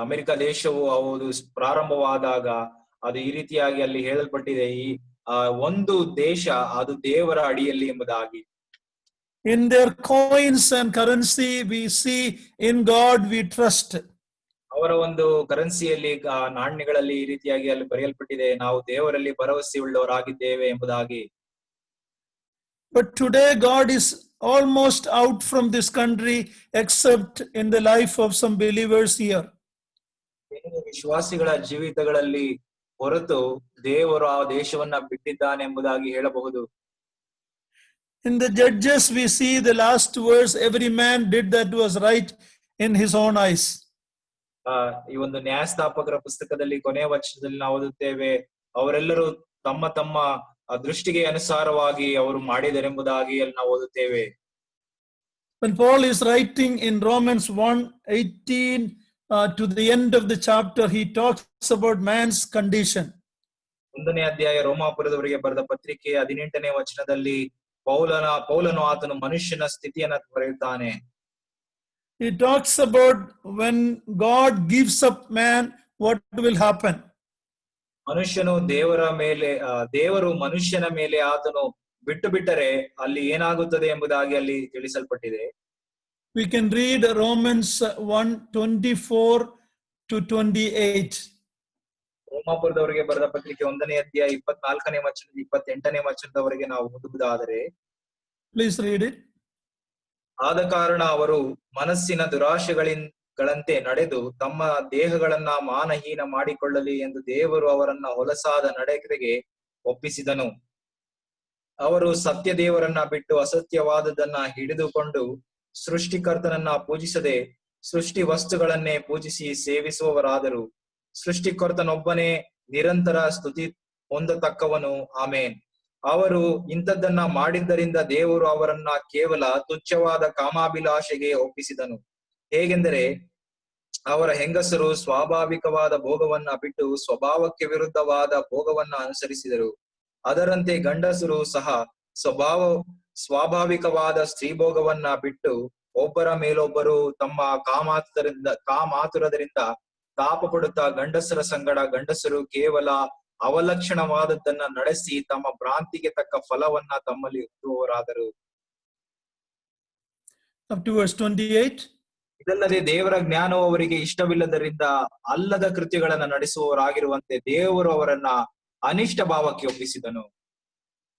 ಅಮೆರಿಕ ದೇಶವು ಹೌದು ಪ್ರಾರಂಭವಾದಾಗ ಅದು ಈ ರೀತಿಯಾಗಿ ಅಲ್ಲಿ ಹೇಳಲ್ಪಟ್ಟಿದೆ, ಈ ಒಂದು ದೇಶ ಅದು ದೇವರ ಅಡಿಯಲ್ಲಿ ಎಂಬುದಾಗಿ. In their coins and currency we see in God we trust. ಅವರ ಒಂದು ಕರೆನ್ಸಿಯಲ್ಲಿ ನಾಣ್ಯಗಳಲ್ಲಿ ಈ ರೀತಿಯಾಗಿ ಅಲ್ಲಿ ಬರೆಯಲ್ಪಟ್ಟಿದೆ, ನಾವು ದೇವರಲ್ಲಿ ಭರವಸೆ ಉಳ್ಳವರಾಗಿದ್ದೇವೆ ಎಂಬುದಾಗಿ. But today God is almost out from this country except in the life of some believers here. ವಿಶ್ವಾಸಿಗಳ ಜೀವಿತಗಳಲ್ಲಿ ಹೊರತು ದೇವರು ಆ ದೇಶವನ್ನ ಬಿಟ್ಟಿದ್ದಾನೆ ಎಂಬುದಾಗಿ ಹೇಳಬಹುದು. In the Judges, we see the last verse, every man did that was right in his own eyes. ಈ ಒಂದು ನ್ಯಾಯಸ್ಥಾಪಕರ ಪುಸ್ತಕದಲ್ಲಿ ಕೊನೆಯ ವಚನದಲ್ಲಿ ನಾವು ಓದುತ್ತೇವೆ, ಅವರೆಲ್ಲರೂ ತಮ್ಮ ತಮ್ಮ ದೃಷ್ಟಿಗೆ ಅನುಸಾರವಾಗಿ ಅವರು ಮಾಡಿದರೆಂಬುದಾಗಿ ಅಲ್ಲಿ ನಾವು ಓದುತ್ತೇವೆ. When Paul is writing in Romans 1:18 to the end of the chapter, he talks about man's condition. 1ನೇ ಅಧ್ಯಾಯ ರೋಮಾಪುರದವರಿಗೆ ಬರೆದ ಪತ್ರಿಕೆ 18ನೇ ವಚನದಲ್ಲಿ ಪೌಲನು ಆತನು ಮನುಷ್ಯನ ಸ್ಥಿತಿಯನ್ನು ಬರೆಯುತ್ತಾನೆ. He talks about when God gives up man, what will happen. ಮನುಷ್ಯನು ದೇವರು ಮನುಷ್ಯನ ಮೇಲೆ ಆತನು ಬಿಟ್ಟು ಬಿಟ್ಟರೆ ಅಲ್ಲಿ ಏನಾಗುತ್ತದೆ ಎಂಬುದಾಗಿ ಅಲ್ಲಿ ತಿಳಿಸಲ್ಪಟ್ಟಿದೆ. We can read Romans 1:24 to 28. ರೋಮಾಪುರದವರಿಗೆ ಬರೆದ ಪತ್ರಿಕೆ 1ನೇ ಅಧ್ಯಾಯ 24ನೇ ವಚನ 28ನೇ ವಚನದವರೆಗೆ ನಾವು ಓದುವುದಾದರೆ, Please read it. ಆದ ಕಾರಣ ಅವರು ಮನಸ್ಸಿನ ದುರಾಶೆಗಳಂತೆ ನಡೆದು ತಮ್ಮ ದೇಹಗಳನ್ನ ಮಾನಹೀನ ಮಾಡಿಕೊಳ್ಳಲಿ ಎಂದು ದೇವರು ಅವರನ್ನ ಹೊಲಸಾದ ನಡೆಗೆ ಒಪ್ಪಿಸಿದನು. ಅವರು ಸತ್ಯ ದೇವರನ್ನ ಬಿಟ್ಟು ಅಸತ್ಯವಾದದನ್ನ ಹಿಡಿದುಕೊಂಡು ಸೃಷ್ಟಿಕರ್ತನನ್ನ ಪೂಜಿಸದೆ ಸೃಷ್ಟಿ ವಸ್ತುಗಳನ್ನೇ ಪೂಜಿಸಿ ಸೇವಿಸುವವರಾದರು. ಸೃಷ್ಟಿಕರ್ತನೊಬ್ಬನೇ ನಿರಂತರ ಸ್ತುತಿ ಹೊಂದತಕ್ಕವನು. ಆಮೇನ್. ಅವರು ಇಂಥದ್ದನ್ನ ಮಾಡಿದ್ದರಿಂದ ದೇವರು ಅವರನ್ನ ಕೇವಲ ತುಚ್ಛವಾದ ಕಾಮಾಭಿಲಾಷೆಗೆ ಒಪ್ಪಿಸಿದನು. ಹೇಗೆಂದರೆ ಅವರ ಹೆಂಗಸರು ಸ್ವಾಭಾವಿಕವಾದ ಭೋಗವನ್ನ ಬಿಟ್ಟು ಸ್ವಭಾವಕ್ಕೆ ವಿರುದ್ಧವಾದ ಭೋಗವನ್ನ ಅನುಸರಿಸಿದರು. ಅದರಂತೆ ಗಂಡಸರು ಸಹ ಸ್ವಾಭಾವಿಕವಾದ ಸ್ತ್ರೀಭೋಗವನ್ನ ಬಿಟ್ಟು ಒಬ್ಬರ ಮೇಲೊಬ್ಬರು ತಮ್ಮ ಕಾಮಾತುರದಿಂದ ತಾಪ ಪಡುತ್ತಾ ಗಂಡಸರ ಸಂಗಡ ಗಂಡಸರು ಕೇವಲ ಅವಲಕ್ಷಣವಾದದ್ದನ್ನ ನಡೆಸಿ ತಮ್ಮ ಭ್ರಾಂತಿಗೆ ತಕ್ಕ ಫಲವನ್ನ ತಮ್ಮಲ್ಲಿ ಹೊಂದುವವರಾದರು. Up to verse 28. ಇದಲ್ಲದೆ ದೇವರ ಜ್ಞಾನವು ಅವರಿಗೆ ಇಷ್ಟವಿಲ್ಲದರಿಂದ ಅಲ್ಲದ ಕೃತ್ಯಗಳನ್ನ ನಡೆಸುವವರಾಗಿರುವಂತೆ ದೇವರು ಅವರನ್ನ ಅನಿಷ್ಟ ಭಾವಕ್ಕೆ ಒಪ್ಪಿಸಿದನು.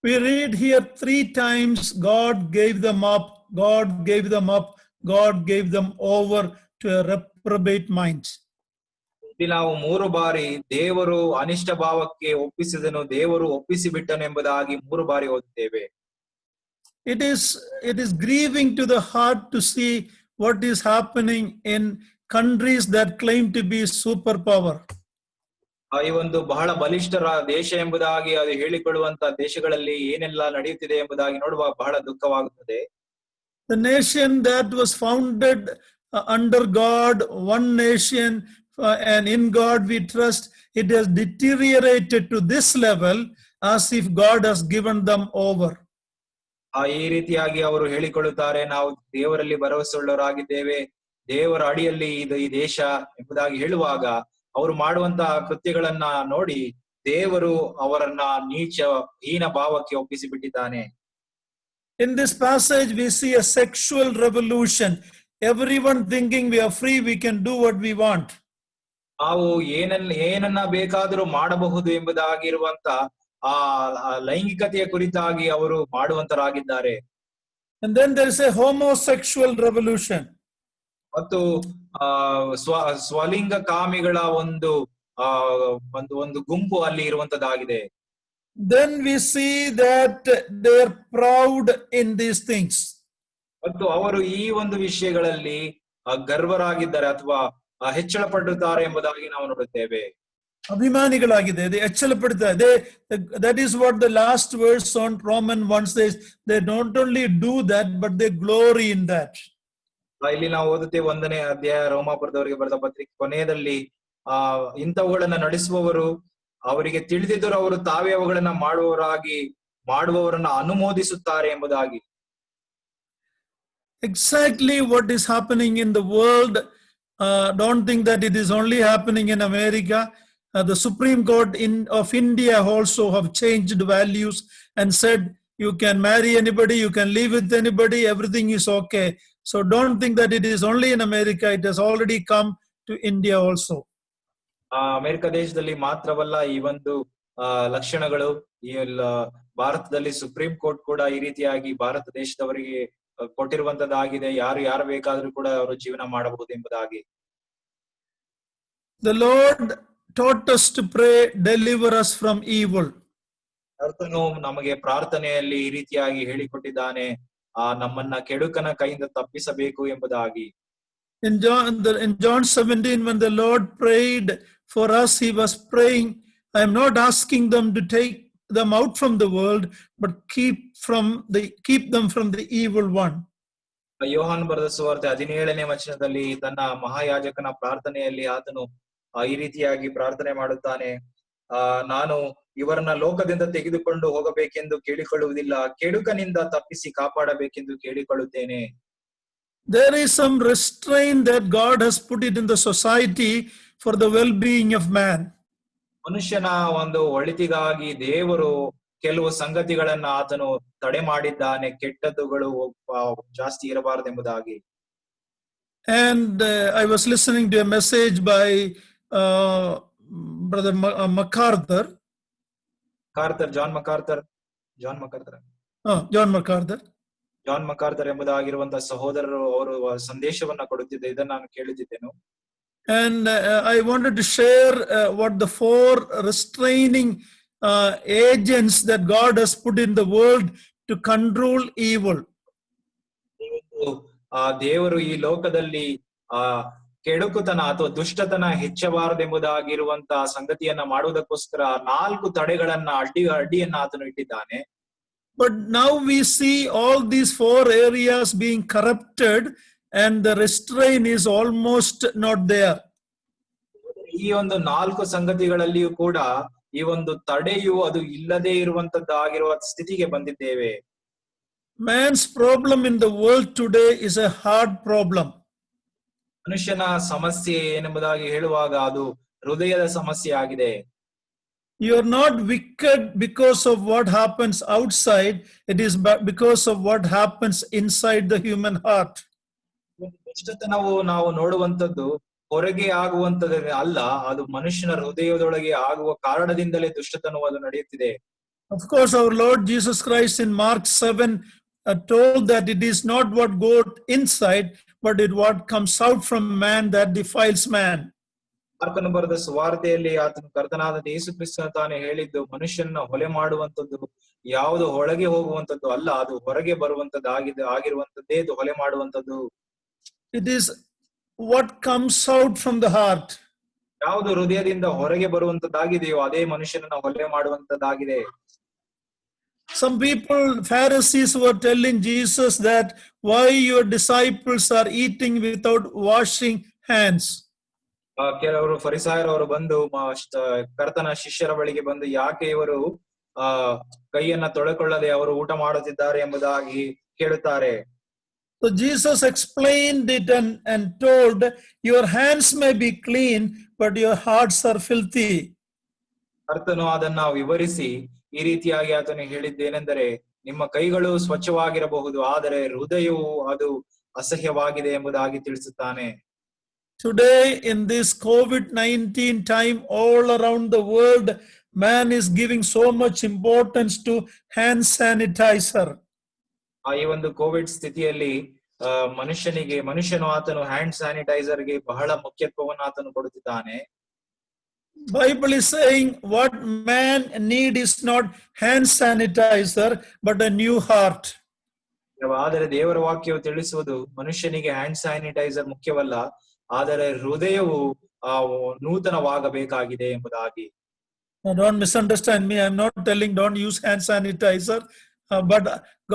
We read here 3 times God gave them up, God gave them up, God gave them over to a reprobate mind. ಇಲ್ಲಿ ನಾವು 3 ಬಾರಿ ದೇವರು ಅನಿಷ್ಟ ಭಾವಕ್ಕೆ ಒಪ್ಪಿಸಿದನು, ದೇವರು ಒಪ್ಪಿಸಿ ಬಿಟ್ಟನು ಎಂಬುದಾಗಿ 3 ಬಾರಿ ಓದುತ್ತೇವೆ. It is grieving to the heart to see what is happening in countries that claim to be superpower. ಈ ಒಂದು ಬಹಳ ಬಲಿಷ್ಠರ ದೇಶ ಎಂಬುದಾಗಿ ಅದು ಹೇಳಿಕೊಳ್ಳುವಂತ ದೇಶಗಳಲ್ಲಿ ಏನೆಲ್ಲ ನಡೆಯುತ್ತಿದೆ ಎಂಬುದಾಗಿ ನೋಡುವ ಬಹಳ ದುಃಖವಾಗುತ್ತದೆ. The nation that was founded under God, one nation, and in God we trust, it has deteriorated to this level as if God has given them over. ಈ ರೀತಿಯಾಗಿ ಅವರು ಹೇಳಿಕೊಳ್ಳುತ್ತಾರೆ, ನಾವು ದೇವರಲ್ಲಿ ಭರವಸೆಯುಳ್ಳವರಾಗಿದ್ದೇವೆ, ದೇವರ ಅಡಿಯಲ್ಲಿ ಈ ದೇಶ ಎಂಬುದಾಗಿ ಹೇಳುವಾಗ ಅವರು ಮಾಡುವಂತಹ ಕೃತ್ಯಗಳನ್ನ ನೋಡಿ ದೇವರು ಅವರನ್ನ ಹೀನ ಭಾವಕ್ಕೆ ಒಪ್ಪಿಸಿ ಬಿಟ್ಟಿದ್ದಾನೆ. In this passage we see a sexual revolution. Everyone thinking we are free, we can do what we want. ನಾವು ಏನನ್ನ ಬೇಕಾದರೂ ಮಾಡಬಹುದು ಎಂಬುದಾಗಿರುವಂತ ಆ ಲೈಂಗಿಕತೆಯ ಕುರಿತಾಗಿ ಅವರು ಮಾಡುವಂತರಾಗಿದ್ದಾರೆ. And then there is a homosexual revolution. ಮತ್ತು ಸ್ವಲಿಂಗ ಕಾಮಿಗಳ ಒಂದು ಗುಂಪು ಅಲ್ಲಿ ಇರುವಂತದ್ದಾಗಿದೆ. Then we see that they are proud in these things. ಮತ್ತು ಅವರು ಈ ಒಂದು ವಿಷಯಗಳಲ್ಲಿ ಗರ್ವರಾಗಿದ್ದಾರೆ ಅಥವಾ ಹೆಚ್ಚಳ ಪಡುತ್ತಾರೆ ಎಂಬುದಾಗಿ ನಾವು ನೋಡುತ್ತೇವೆ. ಅಭಿಮಾನಿಗಳಾಗಿದೆ, ಹೆಚ್ಚಳ ಪಡುತ್ತಾರೆ. That is what the last verse on Romans 1 says. They not only do that, but they glory in that. ಇಲ್ಲಿ ನಾವು ಓದುತ್ತೇವೆ 1ನೇ ಅಧ್ಯಾಯ ರೋಮಾಪುರದವರಿಗೆ ಬರೆದ ಪತ್ರಿಕೆ ಕೊನೆಯದಲ್ಲಿ ಇಂಥವುಗಳನ್ನ ನಡೆಸುವವರು ಅವರಿಗೆ ತಿಳಿದಿದ್ದರೂ ಅವರು ತಾವೇ ಅವುಗಳನ್ನ ಮಾಡುವವರನ್ನ ಅನುಮೋದಿಸುತ್ತಾರೆ ಎಂಬುದಾಗಿ. Exactly what is happening in the world. Don't think that it is only happening in America. The Supreme Court of India also have changed values and said you can marry anybody, you can live with anybody, everything is okay. So don't think that it is only in America. It has already come to India also. America ದೇಶದಲ್ಲಿ ಮಾತ್ರವಲ್ಲ ಈ ಒಂದು ಲಕ್ಷಣಗಳು ಈ ಭಾರತದಲ್ಲಿ supreme court ಕೂಡ ಈ ರೀತಿಯಾಗಿ ಭಾರತ ದೇಶದವರಿಗೆ ಕೊಟ್ಟಿರುವಂತದ್ದಾಗಿದೆ. ಯಾರು ಬೇಕಾದ್ರೂ ಕೂಡ ಅವರು ಜೀವನ ಮಾಡಬಹುದು ಎಂಬುದಾಗಿ. The Lord taught us to pray, deliver us from evil. ಕರ್ತನು ನಮಗೆ ಪ್ರಾರ್ಥನೆಯಲ್ಲಿ ಈ ರೀತಿಯಾಗಿ ಹೇಳಿಕೊಟ್ಟಿದ್ದಾನೆ, ನಮ್ಮನ್ನ ಕೆಡುಕನ ಕೈಯಿಂದ ತಪ್ಪಿಸಬೇಕು ಎಂಬುದಾಗಿ. In John 17, when the Lord prayed for us, he was praying, I am not asking them to take them out from the world, but keep them from the evil one. ಯೋಹಾನ್ ಬರೆದ ಸುವಾರ್ತೆ 17ನೇ ವಚನದಲ್ಲಿ ತನ್ನ ಮಹಾಯಾಜಕನ ಪ್ರಾರ್ಥನೆಯಲ್ಲಿ ಆತನು ಈ ರೀತಿಯಾಗಿ ಪ್ರಾರ್ಥನೆ ಮಾಡುತ್ತಾನೆ, ನಾನು ಇವರನ್ನ ಲೋಕದಿಂದ ತೆಗೆದುಕೊಂಡು ಹೋಗಬೇಕೆಂದು ಕೇಳಿಕೊಳ್ಳುವುದಿಲ್ಲ, ಕೆಡುಕನಿಂದ ತಪ್ಪಿಸಿ ಕಾಪಾಡಬೇಕೆಂದು ಕೇಳಿಕೊಳ್ಳುತ್ತೇನೆ. There is some restraint that God has put it in the society for the well-being of man. ಮನುಷ್ಯನ ಒಂದು ಒಳಿತಿಗಾಗಿ ದೇವರು ಕೆಲವು ಸಂಗತಿಗಳನ್ನ ಆತನು ತಡೆ ಮಾಡಿದ್ದಾನೆ, ಕೆಟ್ಟದ್ದುಗಳು ಜಾಸ್ತಿ ಇರಬಾರದೆಂಬುದಾಗಿ. And I was listening to a message by Brother MacArthur. John MacArthur ಎಂಬುದಾಗಿರುವಂತಹ ಸಹೋದರರು ಅವರು ಸಂದೇಶವನ್ನ ಕೊಡುತ್ತಿದ್ದೆ, ಇದನ್ನು ನಾನು ಕೇಳುತ್ತಿದ್ದೆನು. And I wanted to share what the 4 restraining agents that God has put in the world to control evil. ದೇವರು ಈ ಲೋಕದಲ್ಲಿ ಕೆಡುಕುತನ ಅಥವಾ ದುಷ್ಟತನ ಹೆಚ್ಚಬಾರದೆಂಬುದಾಗಿರುವಂತಹ ಸಂಗತಿಯನ್ನ ಮಾಡುವುದಕ್ಕೋಸ್ಕರ 4 ತಡೆಗಳನ್ನ ಅಡ್ಡಿಯನ್ನ ಆತನು ಇಟ್ಟಿದ್ದಾನೆ. But now we see all these 4 areas being corrupted and the restraint is almost not there. ಈ ಒಂದು 4 ಸಂಗತಿಗಳಲ್ಲಿಯೂ ಕೂಡ ಈ ಒಂದು ತಡೆಯು ಅದು ಇಲ್ಲದೆ ಇರುವಂತದ್ದಾಗಿರುವ ಸ್ಥಿತಿಗೆ ಬಂದಿದ್ದೇವೆ. Man's problem in the world today is a hard problem. ಮನುಷ್ಯನ ಸಮಸ್ಯೆ ಏನೆಂಬುದಾಗಿ ಹೇಳುವಾಗ ಅದು ಹೃದಯದ ಸಮಸ್ಯೆ ಆಗಿದೆ. You are not wicked because of what happens outside, it is because of what happens inside the human heart. ದುಷ್ಟತನವು ನಾವು ನೋಡುವಂತದ್ದು ಹೊರಗೆ ಆಗುವಂತದ್ದು ಅಲ್ಲ, ಅದು ಮನುಷ್ಯನ ಹೃದಯದೊಳಗೆ ಆಗುವ ಕಾರಣದಿಂದಲೇ ದುಷ್ಟತನವು ಅದು ನಡೆಯುತ್ತಿದೆ. Of course, our Lord Jesus Christ in Mark 7 told that it is not what goes inside, but it what comes out from man that defiles man. ಮಾರ್ಕನು ಬರೆದ ಸುವಾರ್ತೆಯಲ್ಲಿ ಆತನು ಕರ್ತನಾದ ಯೇಸು ಕ್ರಿಸ್ತನು ತಾನೇ ಹೇಳಿದ್ದು, ಮನುಷ್ಯನ ಹೊಲೆ ಮಾಡುವಂತದ್ದು ಯಾವುದು ಒಳಗೆ ಹೋಗುವಂತದ್ದು ಅಲ್ಲ, ಅದು ಹೊರಗೆ ಆಗಿರುವಂತದ್ದೇ ಅದು ಹೊಲೆ ಮಾಡುವಂತದ್ದು. It is what comes out from the heart. ಯಾವುದು ಹೃದಯದಿಂದ ಹೊರಗೆ ಬರುವಂತದ್ದಾಗಿದೆಯೋ ಅದೇ ಮನುಷ್ಯನನ್ನ ಹೊಲೆ ಮಾಡುವಂತದ್ದಾಗಿದೆ. Some people, Pharisees, were telling Jesus that why your disciples are eating without washing hands. ಕೆಲವರು ಫರಿಸಾಯರವರು ಬಂದು ಕರ್ತನ ಶಿಷ್ಯರ ಬಳಿಗೆ ಬಂದು ಯಾಕೆ ಇವರು ಕೈಯನ್ನ ತೊಳೆಕೊಳ್ಳದೆ ಅವರು ಊಟ ಮಾಡುತ್ತಿದ್ದಾರೆ ಎಂಬುದಾಗಿ ಕೇಳುತ್ತಾರೆ. So Jesus explained it and told, your hands may be clean, but your hearts are filthy. ಕರ್ತನು ಅದನ್ನ ವಿವರಿಸಿ ಈ ರೀತಿಯಾಗಿ ಆತನು ಹೇಳಿದ್ದೇನೆಂದರೆ, ನಿಮ್ಮ ಕೈಗಳು ಸ್ವಚ್ಛವಾಗಿರಬಹುದು, ಆದರೆ ಹೃದಯವು ಅದು ಅಸಹ್ಯವಾಗಿದೆ ಎಂಬುದಾಗಿ ತಿಳಿಸುತ್ತಾನೆ. Today in this COVID-19 time, all around the world, man is giving so much importance to hand sanitizer. ಈ ಒಂದು ಕೋವಿಡ್ ಸ್ಥಿತಿಯಲ್ಲಿ ಮನುಷ್ಯನು ಆತನು ಹ್ಯಾಂಡ್ ಸ್ಯಾನಿಟೈಸರ್ಗೆ ಬಹಳ ಮುಖ್ಯತ್ವವನ್ನು ಆತನು ಕೊಡುತ್ತಿದ್ದಾನೆ. Bible is saying what man need is not hand sanitizer but a new heart. ಆದರೆ ದೇವರ ವಾಕ್ಯವು ತಿಳಿಸುವುದು ಮನುಷ್ಯನಿಗೆ ಹ್ಯಾಂಡ್ ಸ್ಯಾನಿಟೈಸರ್ ಮುಖ್ಯವಲ್ಲ, ಆದರೆ ಹೃದಯವು ನೂತನವಾಗಬೇಕಾಗಿದೆ ಎಂಬುದಾಗಿ. Don't misunderstand me. I'm not telling don't use hand sanitizer, but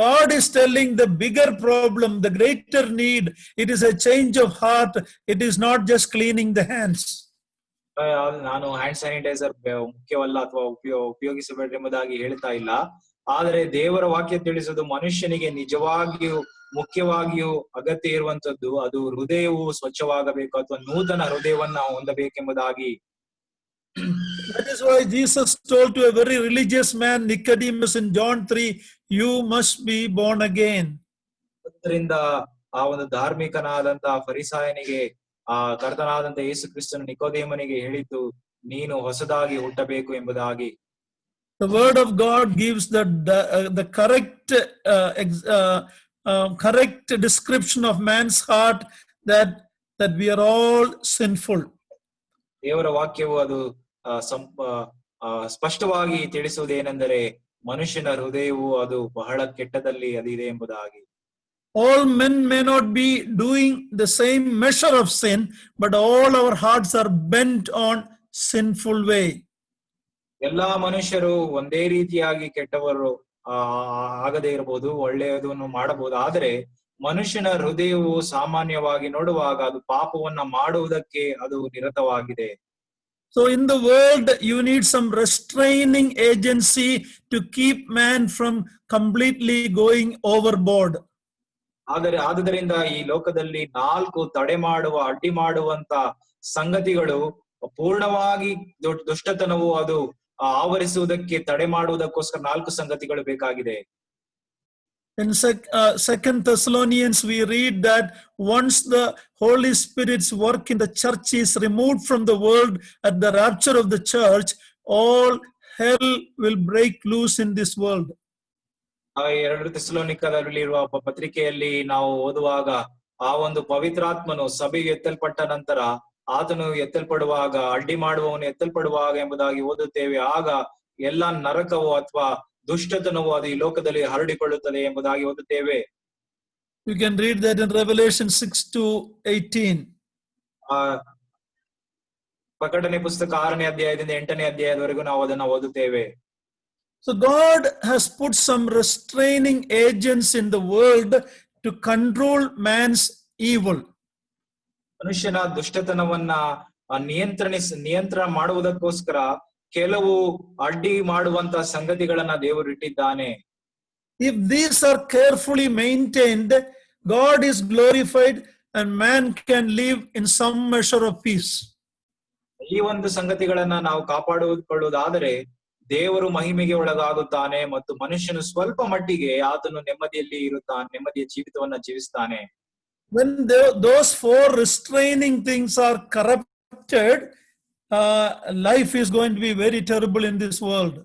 God is telling the bigger problem, the greater need. It is a change of heart. It is not just cleaning the hands. ನಾನು hand sanitiser ಮುಖ್ಯವಲ್ಲ ಅಥವಾ ಉಪಯೋಗಿಸಬೇಡ್ರಿ ಎಂಬುದಾಗಿ ಹೇಳ್ತಾ ಇಲ್ಲ, ಆದರೆ ದೇವರ ವಾಕ್ಯ ತಿಳಿಸುವುದು ಮನುಷ್ಯನಿಗೆ ನಿಜವಾಗಿಯೂ ಮುಖ್ಯವಾಗಿಯೂ ಅಗತ್ಯ ಇರುವಂತದ್ದು ಅದು ಹೃದಯವು ಸ್ವಚ್ಛವಾಗಬೇಕು ಅಥವಾ ನೂತನ ಹೃದಯವನ್ನ ಹೊಂದಬೇಕೆಂಬುದಾಗಿ. That is why Jesus told to a very religious man Nicodemus in John 3, you must be born again. ಅದರಿಂದ ಆ ಒಂದು ಧಾರ್ಮಿಕನಾದಂತಹ ಫರಿಸಾಯನಿಗೆ ಕರ್ತನಾದಂತಹ ಯೇಸು ಕ್ರಿಸ್ತನು ನಿಕೋದೇಮನಿಗೆ ಹೇಳಿದ್ದು, ನೀನು ಹೊಸದಾಗಿ ಹುಟ್ಟಬೇಕು ಎಂಬುದಾಗಿ. The word of God gives the correct description of man's heart that we are all sinful. ದೇವರ ವಾಕ್ಯವು ಅದು ಸ್ಪಷ್ಟವಾಗಿ ತಿಳಿಸುವುದೇನೆಂದರೆ ಮನುಷ್ಯನ ಹೃದಯವು ಅದು ಬಹಳ ಕೆಟ್ಟದಲ್ಲಿ ಅದಿದೆ ಎಂಬುದಾಗಿ. All men may not be doing the same measure of sin, but all our hearts are bent on sinful way. ಎಲ್ಲಾ ಮನುಷ್ಯರು ಒಂದೇ ರೀತಿಯಾಗಿ ಕೆಟ್ಟವರು ಆಗದೇ ಇರಬಹುದು, ಒಳ್ಳೆಯದನ್ನು ಮಾಡಬಹುದು. ಆದರೆ ಮನುಷ್ಯನ ಹೃದಯವು ಸಾಮಾನ್ಯವಾಗಿ ನೋಡುವಾಗ ಅದು ಪಾಪವನ್ನ ಮಾಡುವುದಕ್ಕೆ ಅದು ನಿರತವಾಗಿದೆ. So in the world, you need some restraining agency to keep man from completely going overboard. ಆದುದರಿಂದ ಈ ಲೋಕದಲ್ಲಿ 4 ತಡೆ ಮಾಡುವ ಅಡ್ಡಿ ಮಾಡುವಂತ ಸಂಗತಿಗಳು ಪೂರ್ಣವಾಗಿ ದುಷ್ಟತನವು ಅದು ಆವರಿಸುವುದಕ್ಕೆ ತಡೆ ಮಾಡುವುದಕ್ಕೋಸ್ಕರ 4 ಸಂಗತಿಗಳು ಬೇಕಾಗಿದೆ. In 2 Thessalonians, we read that once the Holy Spirit's work in the church is removed from the world at the rapture of the church, all hell will break loose in this world. 2 ಥೆಸಲೋನಿಕದಲ್ಲಿರುವ ಪತ್ರಿಕೆಯಲ್ಲಿ ನಾವು ಓದುವಾಗ ಆ ಒಂದು ಪವಿತ್ರಾತ್ಮನು ಸಭೆಗೆ ಎತ್ತಲ್ಪಟ್ಟ ನಂತರ ಆತನು ಎತ್ತಲ್ಪಡುವಾಗ, ಅಡ್ಡಿ ಮಾಡುವವನು ಎತ್ತಲ್ಪಡುವಾಗ ಎಂಬುದಾಗಿ ಓದುತ್ತೇವೆ. ಆಗ ಎಲ್ಲ ನರಕವು ಅಥವಾ ದುಷ್ಟತನವು ಅದು ಈ ಲೋಕದಲ್ಲಿ ಹರಡಿಕೊಳ್ಳುತ್ತದೆ ಎಂಬುದಾಗಿ ಓದುತ್ತೇವೆ. You can read that in Revelation 6-18. ಪ್ರಕಟಣೆ ಪುಸ್ತಕ 6ನೇ ಅಧ್ಯಾಯದಿಂದ 8ನೇ ಅಧ್ಯಾಯದವರೆಗೂ ನಾವು ಅದನ್ನ ಓದುತ್ತೇವೆ. So God has put some restraining agents in the world to control man's evil. ಮನುಷ್ಯನ ದುಷ್ಟತನವನ್ನ ನಿಯಂತ್ರಣ ಮಾಡುವುದಕ್ಕೋಸ್ಕರ ಕೆಲವು ಅಡ್ಡಿ ಮಾಡುವಂತ ಸಂಗತಿಗಳನ್ನ ದೇವರು ಇಟ್ಟಿದ್ದಾನೆ. If these are carefully maintained, God is glorified and man can live in some measure of peace. ಈ ಒಂದು ಸಂಗತಿಗಳನ್ನ ನಾವು ಕಾಪಾಡಿಕೊಳ್ಳುವುದಾದರೆ ದೇವರು ಮಹಿಮೆಗೆ ಒಳಗಾಗುತ್ತಾನೆ ಮತ್ತು ಮನುಷ್ಯನು ಸ್ವಲ್ಪ ಮಟ್ಟಿಗೆ ಆತನು ನೆಮ್ಮದಿಯಲ್ಲಿ ಇರುತ್ತಾನೆ, ನೆಮ್ಮದಿಯ ಜೀವಿತವನ್ನ ಜೀವಿಸ್ತಾನೆ. When those 4 restraining things are corrupted, life is going to be very terrible in this world.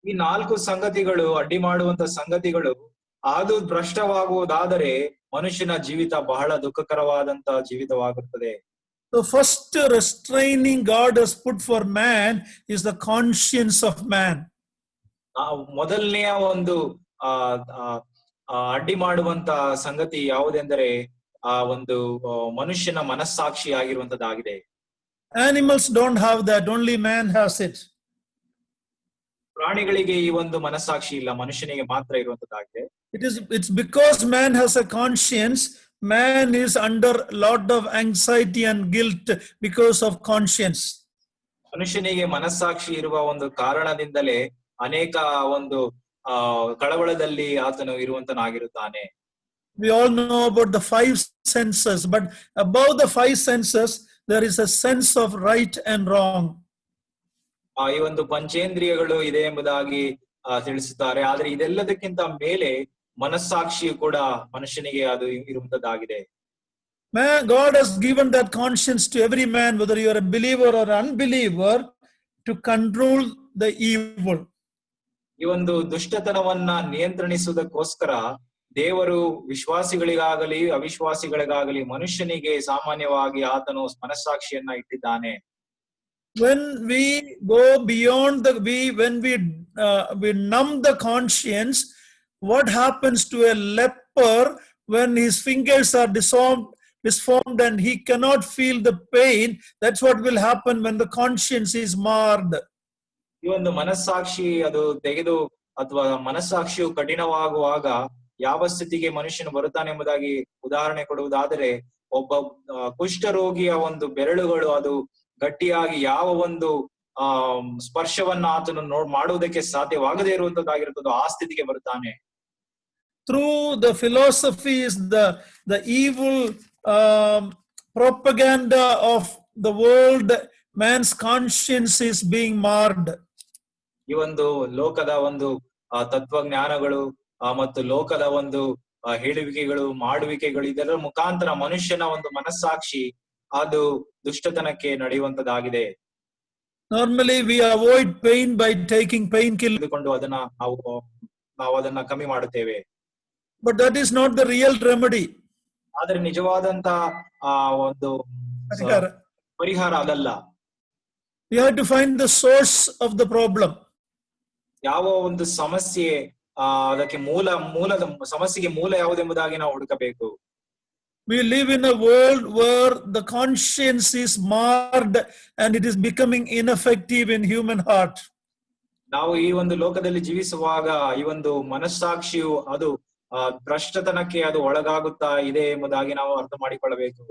ಈ 4 ಸಂಗತಿಗಳು ಅಡ್ಡಿ ಮಾಡುವಂತ ಸಂಗತಿಗಳು ಅದು ಭ್ರಷ್ಟವಾಗುವುದಾದರೆ ಮನುಷ್ಯನ ಜೀವಿತ ಬಹಳ ದುಃಖಕರವಾದಂತ ಜೀವಿತವಾಗುತ್ತದೆ. The first restraining God has put for man is the conscience of man. ಮೊದಲನೆಯ ಒಂದು ಅಡ್ಡಿ ಮಾಡುವಂತ ಸಂಗತಿ ಯಾವುದೆಂದರೆ ಆ ಒಂದು ಮನುಷ್ಯನ ಮನಸ್ಸಾಕ್ಷಿ ಆಗಿರುವಂತದ್ದಾಗಿದೆ. Animals don't have that, only man has it. ಪ್ರಾಣಿಗಳಿಗೆ ಈ ಒಂದು ಮನಸ್ಸಾಕ್ಷಿ ಇಲ್ಲ, ಮನುಷ್ಯನಿಗೆ ಮಾತ್ರ ಇರುವಂತದ್ದಾಗಿದೆ. It's because man has a conscience, man is under lot of anxiety and guilt because of conscience. ಮನುಷ್ಯನಿಗೆ ಮನಸ್ಸಾಕ್ಷಿ ಇರುವ ಒಂದು ಕಾರಣದಿಂದಲೇ ಅನೇಕ ಒಂದು ಕಳವಳದಲ್ಲಿ ಆತನು ಇರುವಂತನಾಗಿರುತ್ತಾನೆ. We all know about the 5 senses, but above the 5 senses there is a sense of right and wrong. ಈ ಒಂದು ಪಂಚೇಂದ್ರಿಯಗಳು ಇದೆ ಎಂಬುದಾಗಿ ತಿಳಿಸುತ್ತಾರೆ. ಆದ್ರೆ ಇದೆಲ್ಲದಕ್ಕಿಂತ ಮೇಲೆ ಮನಸ್ಸಾಕ್ಷಿಯು ಕೂಡ ಮನುಷ್ಯನಿಗೆ ಅದು ಇರುವಂತದ್ದಾಗಿದೆ. God has given that conscience to every man, whether you are a believer or unbeliever, to control the evil. ಈ ಒಂದು ದುಷ್ಟತನವನ್ನ ನಿಯಂತ್ರಿಸುವುದಕ್ಕೋಸ್ಕರ ದೇವರು ವಿಶ್ವಾಸಿಗಳಿಗಾಗಲಿ ಅವಿಶ್ವಾಸಿಗಳಿಗಾಗಲಿ ಮನುಷ್ಯನಿಗೆ ಸಾಮಾನ್ಯವಾಗಿ ಆತನು ಮನಸ್ಸಾಕ್ಷಿಯನ್ನ ಇಟ್ಟಿದ್ದಾನೆ. When we go beyond when we numb the conscience, what happens to a leper when his fingers are disformed and he cannot feel the pain? That's what will happen when the conscience is marred. ಈ ಒಂದು ಮನಸ್ಸಾಕ್ಷಿ ಅದು ತೆಗೆದು ಅಥವಾ ಮನಸ್ಸಾಕ್ಷಿಯು ಕಠಿಣವಾಗುವಾಗ ಯಾವ ಸ್ಥಿತಿಗೆ ಮನುಷ್ಯನು ಬರುತ್ತಾನೆ ಎಂಬುದಾಗಿ ಉದಾಹರಣೆ ಕೊಡುವುದಾದರೆ, ಒಬ್ಬ ಕುಷ್ಠರೋಗಿಯ ಒಂದು ಬೆರಳುಗಳು ಅದು ಗಟ್ಟಿಯಾಗಿ ಯಾವ ಒಂದು ಸ್ಪರ್ಶವನ್ನ ಆತನು ಮಾಡುವುದಕ್ಕೆ ಸಾಧ್ಯವಾಗದೇ ಇರುವಂತದ್ದಾಗಿರುತ್ತದೋ ಆ ಸ್ಥಿತಿಗೆ ಬರುತ್ತಾನೆ. Through the philosophies, the evil propaganda of the world, man's conscience is being marred. ಈ ಒಂದು ಲೋಕದ ಒಂದು ತತ್ವಜ್ಞಾನಗಳು ಮತ್ತು ಲೋಕದ ಒಂದು ಹೇಳುವಿಕೆಗಳು ಮಾಡುವಿಕೆಗಳು ಇದರ ಮುಖಾಂತರ ಮನುಷ್ಯನ ಒಂದು ಮನಸ್ಸಾಕ್ಷಿ ಅದು ದುಷ್ಟತನಕ್ಕೆ ನಡೆಯುವಂತದ್ದಾಗಿದೆ. Normally we avoid pain by taking painkillers. ಅದನ್ನ ನಾವು ಅದನ್ನ ಕಮ್ಮಿ ಮಾಡುತ್ತೇವೆ. But that is not the real remedy. ಆದರೆ ನಿಜವಾದಂತ ಒಂದು ಪರಿಹಾರ ಅದಲ್ಲ. You have to find the source of the problem. ಯಾವ ಒಂದು ಸಮಸ್ಯೆ ಅದಕ್ಕೆ ಮೂಲದ ಸಮಸ್ಯೆಗೆ ಮೂಲ ಯಾವುದೆಂಬುದಾಗಿ ನಾವು ಹುಡುಕಬೇಕು. We live in a world where the conscience is marred and it is becoming ineffective in human heart. ನಾವು ಈ ಒಂದು ಲೋಕದಲ್ಲಿ ಜೀವಿಸುವಾಗ ಈ ಒಂದು ಮನಸ್ಸಾಕ್ಷಿಯು ಅದು ಭ್ರಷ್ಟತನಕ್ಕೆ ಅದು ಒಳಗಾಗುತ್ತಾ ಇದೆ ಎಂಬುದಾಗಿ ನಾವು ಅರ್ಥ ಮಾಡಿಕೊಳ್ಳಬೇಕು.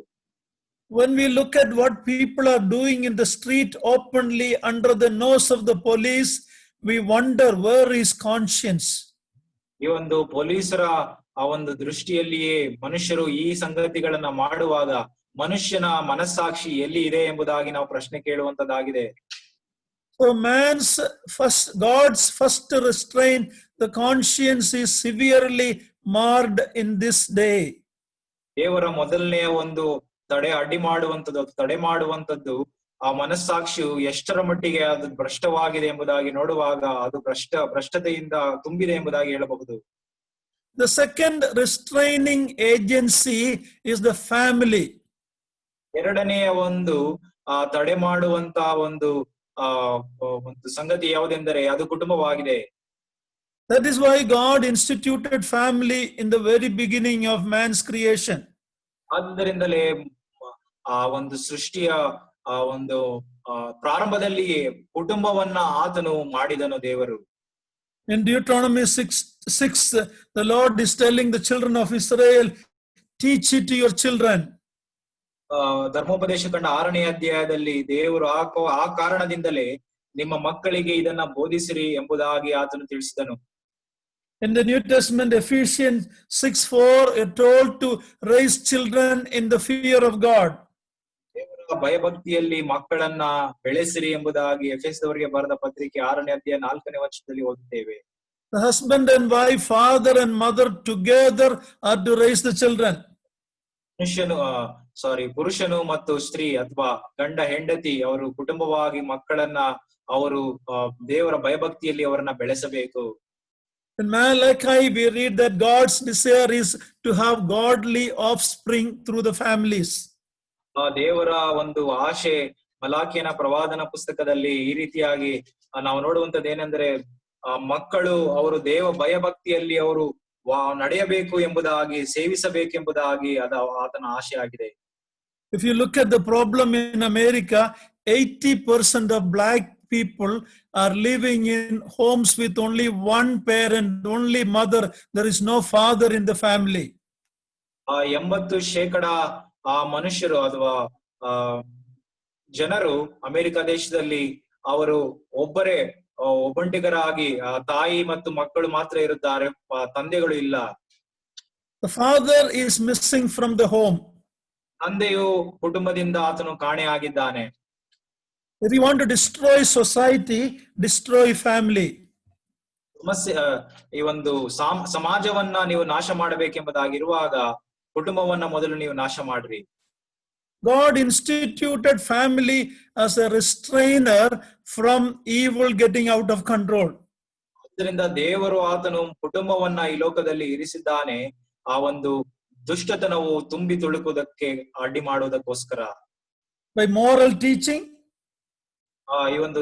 When we look at what people are doing in the street openly under the nose of the police, we wonder where is conscience. ಈ ಒಂದು ಪೊಲೀಸರ ಆ ಒಂದು ದೃಷ್ಟಿಯಲ್ಲಿಯೇ ಮನುಷ್ಯರು ಈ ಸಂಗತಿಗಳನ್ನ ಮಾಡುವಾಗ ಮನುಷ್ಯನ ಮನಸ್ಸಾಕ್ಷಿ ಎಲ್ಲಿ ಇದೆ ಎಂಬುದಾಗಿ ನಾವು ಪ್ರಶ್ನೆ ಕೇಳುವಂತದ್ದಾಗಿದೆ. So God's first restraint, the conscience is severely marred in this day. ದೇವರ ಮೊದಲನೆಯ ಒಂದು ತಡೆ ಮಾಡುವಂತದ್ದು ಆ ಮನಸ್ಸಾಕ್ಷಿಯು ಎಷ್ಟರ ಮಟ್ಟಿಗೆ ಅದು ಭ್ರಷ್ಟವಾಗಿದೆ ಎಂಬುದಾಗಿ ನೋಡುವಾಗ ಅದು ಭ್ರಷ್ಟತೆಯಿಂದ ತುಂಬಿದೆ ಎಂಬುದಾಗಿ ಹೇಳಬಹುದು. The second restraining agency is the family. ಎರಡನೆಯ ಒಂದು ತಡೆ ಮಾಡುವಂತ ಒಂದು ಸಂಗತಿ ಯಾವುದೆಂದರೆ ಅದು ಕುಟುಂಬವಾಗಿದೆ. That is why God instituted family in the very beginning of man's creation. ಆದ್ದರಿಂದಲೇ ಆ ಒಂದು ಸೃಷ್ಟಿಯ ಆ ಒಂದು ಪ್ರಾರಂಭದಲ್ಲಿಯೇ ಕುಟುಂಬವನ್ನ ಆತನು ಮಾಡಿದನು ದೇವರು. In Deuteronomy 6, the Lord is telling the children of Israel, teach it to your children. ಧರ್ಮೋಪದೇಶ ಕಂಡ 6ನೇ ಅಧ್ಯಾಯದಲ್ಲಿ ದೇವರು ಆ ಕಾರಣದಿಂದಲೇ ನಿಮ್ಮ ಮಕ್ಕಳಿಗೆ ಇದನ್ನ ಬೋಧಿಸಿರಿ ಎಂಬುದಾಗಿ ಆತನು ತಿಳಿಸಿದನು. In the New Testament, Ephesians 6:4, you're told to raise children in the fear of God. ದೇವರ ಭಯಭಕ್ತಿಯಲ್ಲಿ ಮಕ್ಕಳನ್ನ ಬೆಳೆಸಿರಿ ಎಂಬುದಾಗಿ ಎಫೆಸದವರಿಗೆ ಬರೆದ ಪತ್ರಿಕೆ 6ನೇ ಅಧ್ಯಾಯ 4ನೇ ವಚನದಲ್ಲಿ ಓದುತ್ತೇವೆ. The husband and wife, father and mother together are to raise the children. ಪುರುಷನು ಮತ್ತು ಸ್ತ್ರೀ ಅಥವಾ ಗಂಡ ಹೆಂಡತಿ ಅವರು ಕುಟುಂಬವಾಗಿ ಮಕ್ಕಳನ್ನ ಅವರು ದೇವರ ಭಯಭಕ್ತಿಯಲ್ಲಿ ಅವರನ್ನ ಬೆಳೆಸಬೇಕು. In Malachi, we read that God's desire is to have godly offspring through the families. ದೇವರ ಒಂದು ಆಶೆ ಮಲಾಖಿಯನ ಪ್ರವಾದನ ಪುಸ್ತಕದಲ್ಲಿ ಈ ರೀತಿಯಾಗಿ ನಾವು ನೋಡುವಂತದ್ದು ಏನೆಂದರೆ ಮಕ್ಕಳು ಅವರು ದೇವ ಭಯಭಕ್ತಿಯಲ್ಲಿ ಅವರು ನಡೆಯಬೇಕು ಎಂಬುದಾಗಿ ಸೇವಿಸಬೇಕೆಂಬುದಾಗಿ ಆತನ ಆಶೆ ಆಗಿದೆ. If you look at the problem in America, 80% of black people are living in homes with only one parent, only mother. There is no father in the family. 80% ಆ ಮನುಷ್ಯರು ಅಥವಾ ಜನರು ಅಮೆರಿಕ ದೇಶದಲ್ಲಿ ಅವರು ಒಬ್ಬಂಟಿಗರಾಗಿ ತಾಯಿ ಮತ್ತು ಮಕ್ಕಳು ಮಾತ್ರ ಇರುತ್ತಾರೆ, ತಂದೆಗಳು ಇಲ್ಲ. The father is missing from the home. ತಂದೆಯು ಕುಟುಂಬದಿಂದ ಆತನು ಕಾಣೆ ಆಗಿದ್ದಾನೆ. If you want to destroy society, destroy family. ಈ ಒಂದು ಸಮಾಜವನ್ನ ನೀವು ನಾಶ ಮಾಡಬೇಕೆಂಬುದಾಗಿರುವಾಗ ಕುಟುಂಬವನ್ನ ಮೊದಲು ನೀವು ನಾಶ ಮಾಡ್ರಿ. God instituted family as a restrainer from evil getting out of control. ಅದರಿಂದ ದೇವರು ಆತನು ಕುಟುಂಬವನ್ನ ಈ ಲೋಕದಲ್ಲಿ ಇರಿಸಿದ್ದಾನೆ ಆ ಒಂದು ದುಷ್ಟತನವು ತುಂಬಿ ತುಳುಕುವುದಕ್ಕೆ ಅಡ್ಡಿ ಮಾಡುವುದಕ್ಕೋಸ್ಕರ. By moral teaching, ಈ ಒಂದು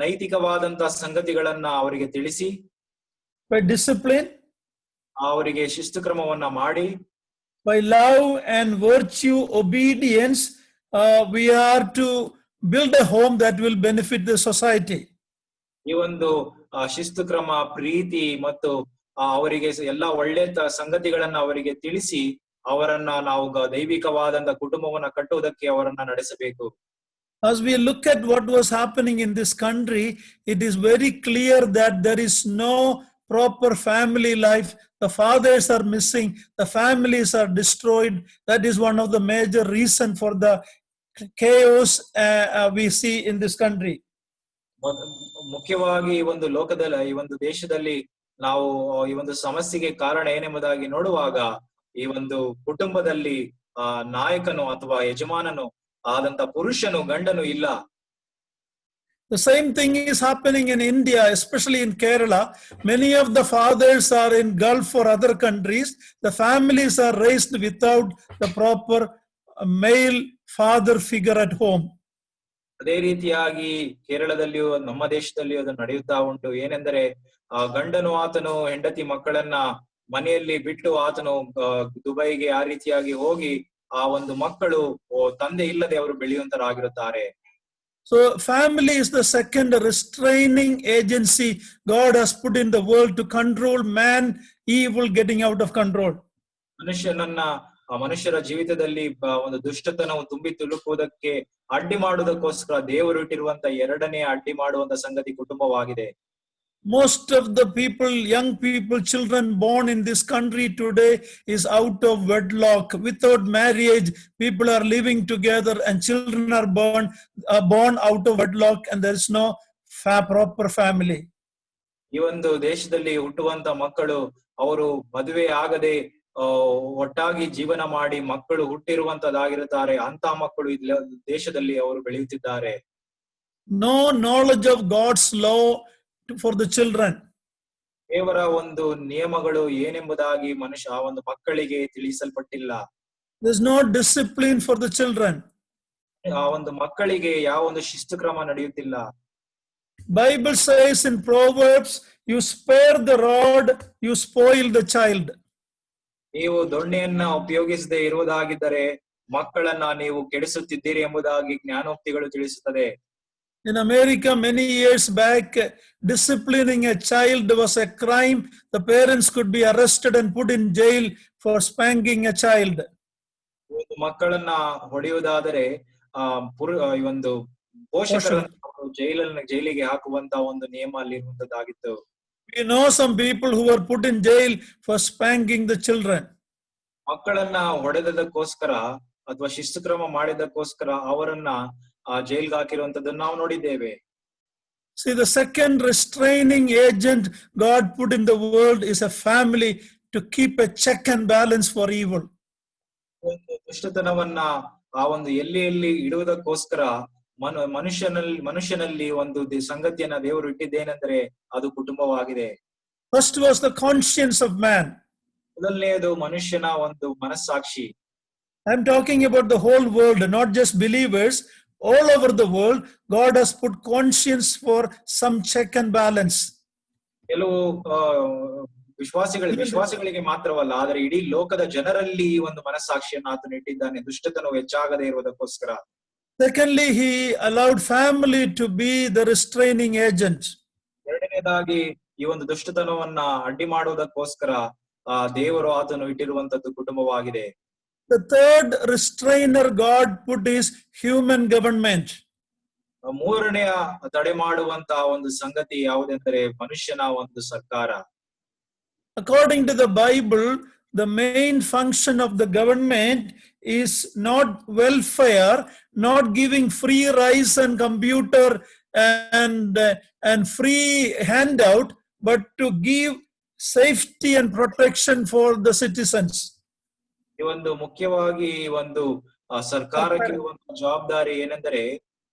ನೈತಿಕವಾದಂತ ಸಂಗತಿಗಳನ್ನ ಅವರಿಗೆ ತಿಳಿಸಿ, by discipline, ಅವರಿಗೆ ಶಿಸ್ತು ಕ್ರಮವನ್ನ ಮಾಡಿ, by love and virtue obedience, we are to build a home that will benefit the society. ಈ ಒಂದು ಶಿಸ್ತು ಕ್ರಮ, ಪ್ರೀತಿ ಮತ್ತು ಅವರಿಗೆ ಎಲ್ಲ ಒಳ್ಳೆ ಸಂಗತಿಗಳನ್ನ ಅವರಿಗೆ ತಿಳಿಸಿ ಅವರನ್ನ ನಾವು ದೈವಿಕವಾದಂತ ಕುಟುಂಬವನ್ನ ಕಟ್ಟುವುದಕ್ಕೆ ಅವರನ್ನ ನಡೆಸಬೇಕು. As we look at what was happening in this country, it is very clear that there is no proper family life. The fathers are missing, the families are destroyed. That is one of the major reasons for the chaos we see in this country. ಮುಖ್ಯವಾಗಿ ಈ ಒಂದು ಲೋಕದಲ್ಲಿ ಈ ಒಂದು ದೇಶದಲ್ಲಿ ನಾವು ಈ ಒಂದು ಸಮಸ್ಯೆಗೆ ಕಾರಣ ಏನೆಂಬುದಾಗಿ ನೋಡುವಾಗ ಈ ಒಂದು ಕುಟುಂಬದಲ್ಲಿ ನಾಯಕನು ಅಥವಾ ಯಜಮಾನನು ಆದಂತ ಪುರುಷನು ಗಂಡನು ಇಲ್ಲ. The same thing is happening in India, especially in Kerala. Many of the fathers are in Gulf or other countries. The families are raised without the proper male father figure at home. ಅದೇ ರೀತಿಯಾಗಿ ಕೇರಳದಲ್ಲಿಯೂ ನಮ್ಮ ದೇಶದಲ್ಲಿಯೂ ಅದು ನಡೆಯುತ್ತಾ ಉಂಟು. ಏನೆಂದರೆ ಗಂಡನು ಆತನು ಹೆಂಡತಿ ಮಕ್ಕಳನ್ನ ಮನೆಯಲ್ಲಿ ಬಿಟ್ಟು ಆತನು ದುಬೈಗೆ ಆ ರೀತಿಯಾಗಿ ಹೋಗಿ ಆ ಒಂದು ಮಕ್ಕಳು ತಂದೆ ಇಲ್ಲದೆ ಅವರು ಬೆಳೆಯುವಂತರಾಗಿರುತ್ತಾರೆ. So family is the second restraining agency God has put in the world to control man evil getting out of control. ಮನುಷ್ಯರ ಜೀವಿತದಲ್ಲಿ ಒಂದು ದುಷ್ಟತನವು ತುಂಬಿ ತುಳುಕುವುದಕ್ಕೆ ಅಡ್ಡಿ ಮಾಡುವುದಕ್ಕೋಸ್ಕರ ದೇವರು ಇಟ್ಟಿರುವಂತ ಎರಡನೇ ಅಡ್ಡಿ ಮಾಡುವಂತ ಸಂಗತಿ ಕುಟುಂಬವಾಗಿದೆ. Most of the people, young people, children born in this country today is out of wedlock. Without marriage, people are living together and children are born out of wedlock and there is no proper family. ಈ ಒಂದು ದೇಶದಲ್ಲಿ ಹುಟ್ಟುವಂತ ಮಕ್ಕಳು ಅವರು ಮದುವೆ ಆಗದೆ ಒಟ್ಟಾಗಿ ಜೀವನ ಮಾಡಿ ಮಕ್ಕಳು ಹುಟ್ಟಿರುವಂತದಾಗಿರುತ್ತಾರೆ. ಅಂತ ಮಕ್ಕಳು ದೇಶದಲ್ಲಿ ಅವರು ಬೆಳೆಯುತ್ತಿದ್ದಾರೆ. No knowledge of God's law for the children. ದೇವರ ಒಂದು ನಿಯಮಗಳು ಏನೆಂಬುದಾಗಿ ಆ ಒಂದು ಮಕ್ಕಳಿಗೆ ತಿಳಿಸಲ್ಪಟ್ಟಿಲ್ಲ. There's no discipline for the children. ಆ ಒಂದು ಮಕ್ಕಳಿಗೆ ಯಾವ ಒಂದು ಶಿಸ್ತು ಕ್ರಮ ನಡೆಯುತ್ತಿಲ್ಲ. Bible says in Proverbs, you spare the rod, you spoil the child. ನೀವು ದೊಣ್ಣೆಯನ್ನ ಉಪಯೋಗಿಸದೆ ಇರುವುದಾಗಿದ್ದರೆ ಮಕ್ಕಳನ್ನ ನೀವು ಕೆಡಿಸುತ್ತಿದ್ದೀರಿ ಎಂಬುದಾಗಿ ಜ್ಞಾನೋಕ್ತಿಗಳು ತಿಳಿಸುತ್ತದೆ. In America, many years back, disciplining a child was a crime. The parents could be arrested and put in jail for spanking a child. ಮಕ್ಕಳನ್ನ ಹೊಡೆಯುವುದಾದರೆ ಈ ಒಂದು ಪೋಷಕರನ್ನು ಜೈಲಿಗೆ ಹಾಕುವಂತ ಒಂದು ನಿಯಮ ಅಲ್ಲಿ ಇರುವಂತದ್ದಾಗಿತ್ತು. We know some people who were put in jail for spanking the children. ಮಕ್ಕಳನ್ನ ಹೊಡೆದಕ್ಕೋಸ್ಕರ ಅಥವಾ ಶಿಸ್ತು ಕ್ರಮ ಮಾಡಿದಕ್ಕೋಸ್ಕರ ಅವರನ್ನ ಜೈಲ್ಗೆ ಹಾಕಿರುವಂತದ್ದನ್ನು ನಾವು ನೋಡಿದ್ದೇವೆ. See, the second restraining agent God put in the world is a family to keep a check and balance for evil. ದುಷ್ಟತನವನ್ನ ಆ ಒಂದು ಎಲ್ಲಿ ಇಡುವುದಕ್ಕೋಸ್ಕರ ಮನುಷ್ಯನಲ್ಲಿ ಒಂದು ಸಂಗತಿಯನ್ನ ದೇವರು ಇಟ್ಟಿದ್ದೇನೆಂದರೆ ಅದು ಕುಟುಂಬವಾಗಿದೆ. First was the conscience of man. ಮೊದಲನೆಯದು ಮನುಷ್ಯನ ಒಂದು ಮನಸ್ಸಾಕ್ಷಿ. I'm talking about the whole world, not just believers. All over the world, God has put conscience for some check and balance. ಕೆಲವು ವಿಶ್ವಾಸಿಗಳಿಗೆ ಮಾತ್ರವಲ್ಲ, ಆದರೆ ಇಡೀ ಲೋಕದ ಜನರಲ್ಲಿ ಈ ಒಂದು ಮನಸ್ಸಾಕ್ಷಿಯನ್ನು ಆತನು ಇಟ್ಟಿದ್ದಾನೆ, ದುಷ್ಟತನವು ಹೆಚ್ಚಾಗದೇ ಇರುವುದಕ್ಕೋಸ್ಕರ. Secondly, he allowed family to be the restraining agent. ಎರಡನೇದಾಗಿ ಈ ಒಂದು ದುಷ್ಟತನವನ್ನ ಅಡ್ಡಿ ಮಾಡುವುದಕ್ಕೋಸ್ಕರ ದೇವರು ಆತನು ಇಟ್ಟಿರುವಂತದ್ದು ಕುಟುಂಬವಾಗಿದೆ. The third restrainer God put is human government. ಮೂರನೆಯ ತಡೆ ಮಾಡುವಂತಹ ಒಂದು ಸಂಗತಿ ಯಾವುದೆಂದರೆ ಮನುಷ್ಯನ ಒಂದು ಸರ್ಕಾರ. According to the Bible, the main function of the government is not welfare, not giving free rice and computer and free handout, but to give safety and protection for the citizens. ಈ ಒಂದು ಮುಖ್ಯವಾಗಿ ಒಂದು ಸರ್ಕಾರಕ್ಕೆ ಇರುವಂತಹ ಜವಾಬ್ದಾರಿ ಏನೆಂದರೆ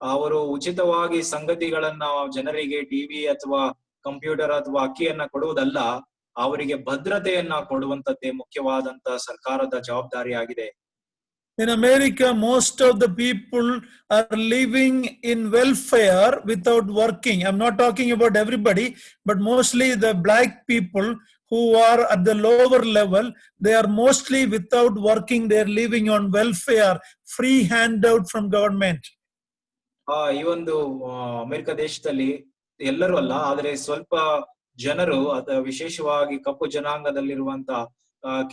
ಅವರು ಉಚಿತವಾಗಿ ಸಂಗತಿಗಳನ್ನ ಜನರಿಗೆ ಟಿವಿ ಅಥವಾ ಕಂಪ್ಯೂಟರ್ ಅಥವಾ ಅಕ್ಕಿಯನ್ನ ಕೊಡುವುದಲ್ಲ, ಅವರಿಗೆ ಭದ್ರತೆಯನ್ನ ಕೊಡುವಂತದ್ದೇ ಮುಖ್ಯವಾದಂತಹ ಸರ್ಕಾರದ ಜವಾಬ್ದಾರಿಯಾಗಿದೆ. In America, most of the people are living in welfare without working. I'm not talking about everybody, but mostly the black people who are at the lower level, they are mostly without working. They are living on welfare, free handout from government. ಈ ಒಂದು America ದೇಶದಲ್ಲಿ ಎಲ್ಲರೂ ಅಲ್ಲ, ಆದರೆ ಸ್ವಲ್ಪ ಜನರು ವಿಶೇಷವಾಗಿ ಕಪ್ಪು ಜನಾಂಗದಲ್ಲಿರುವಂತ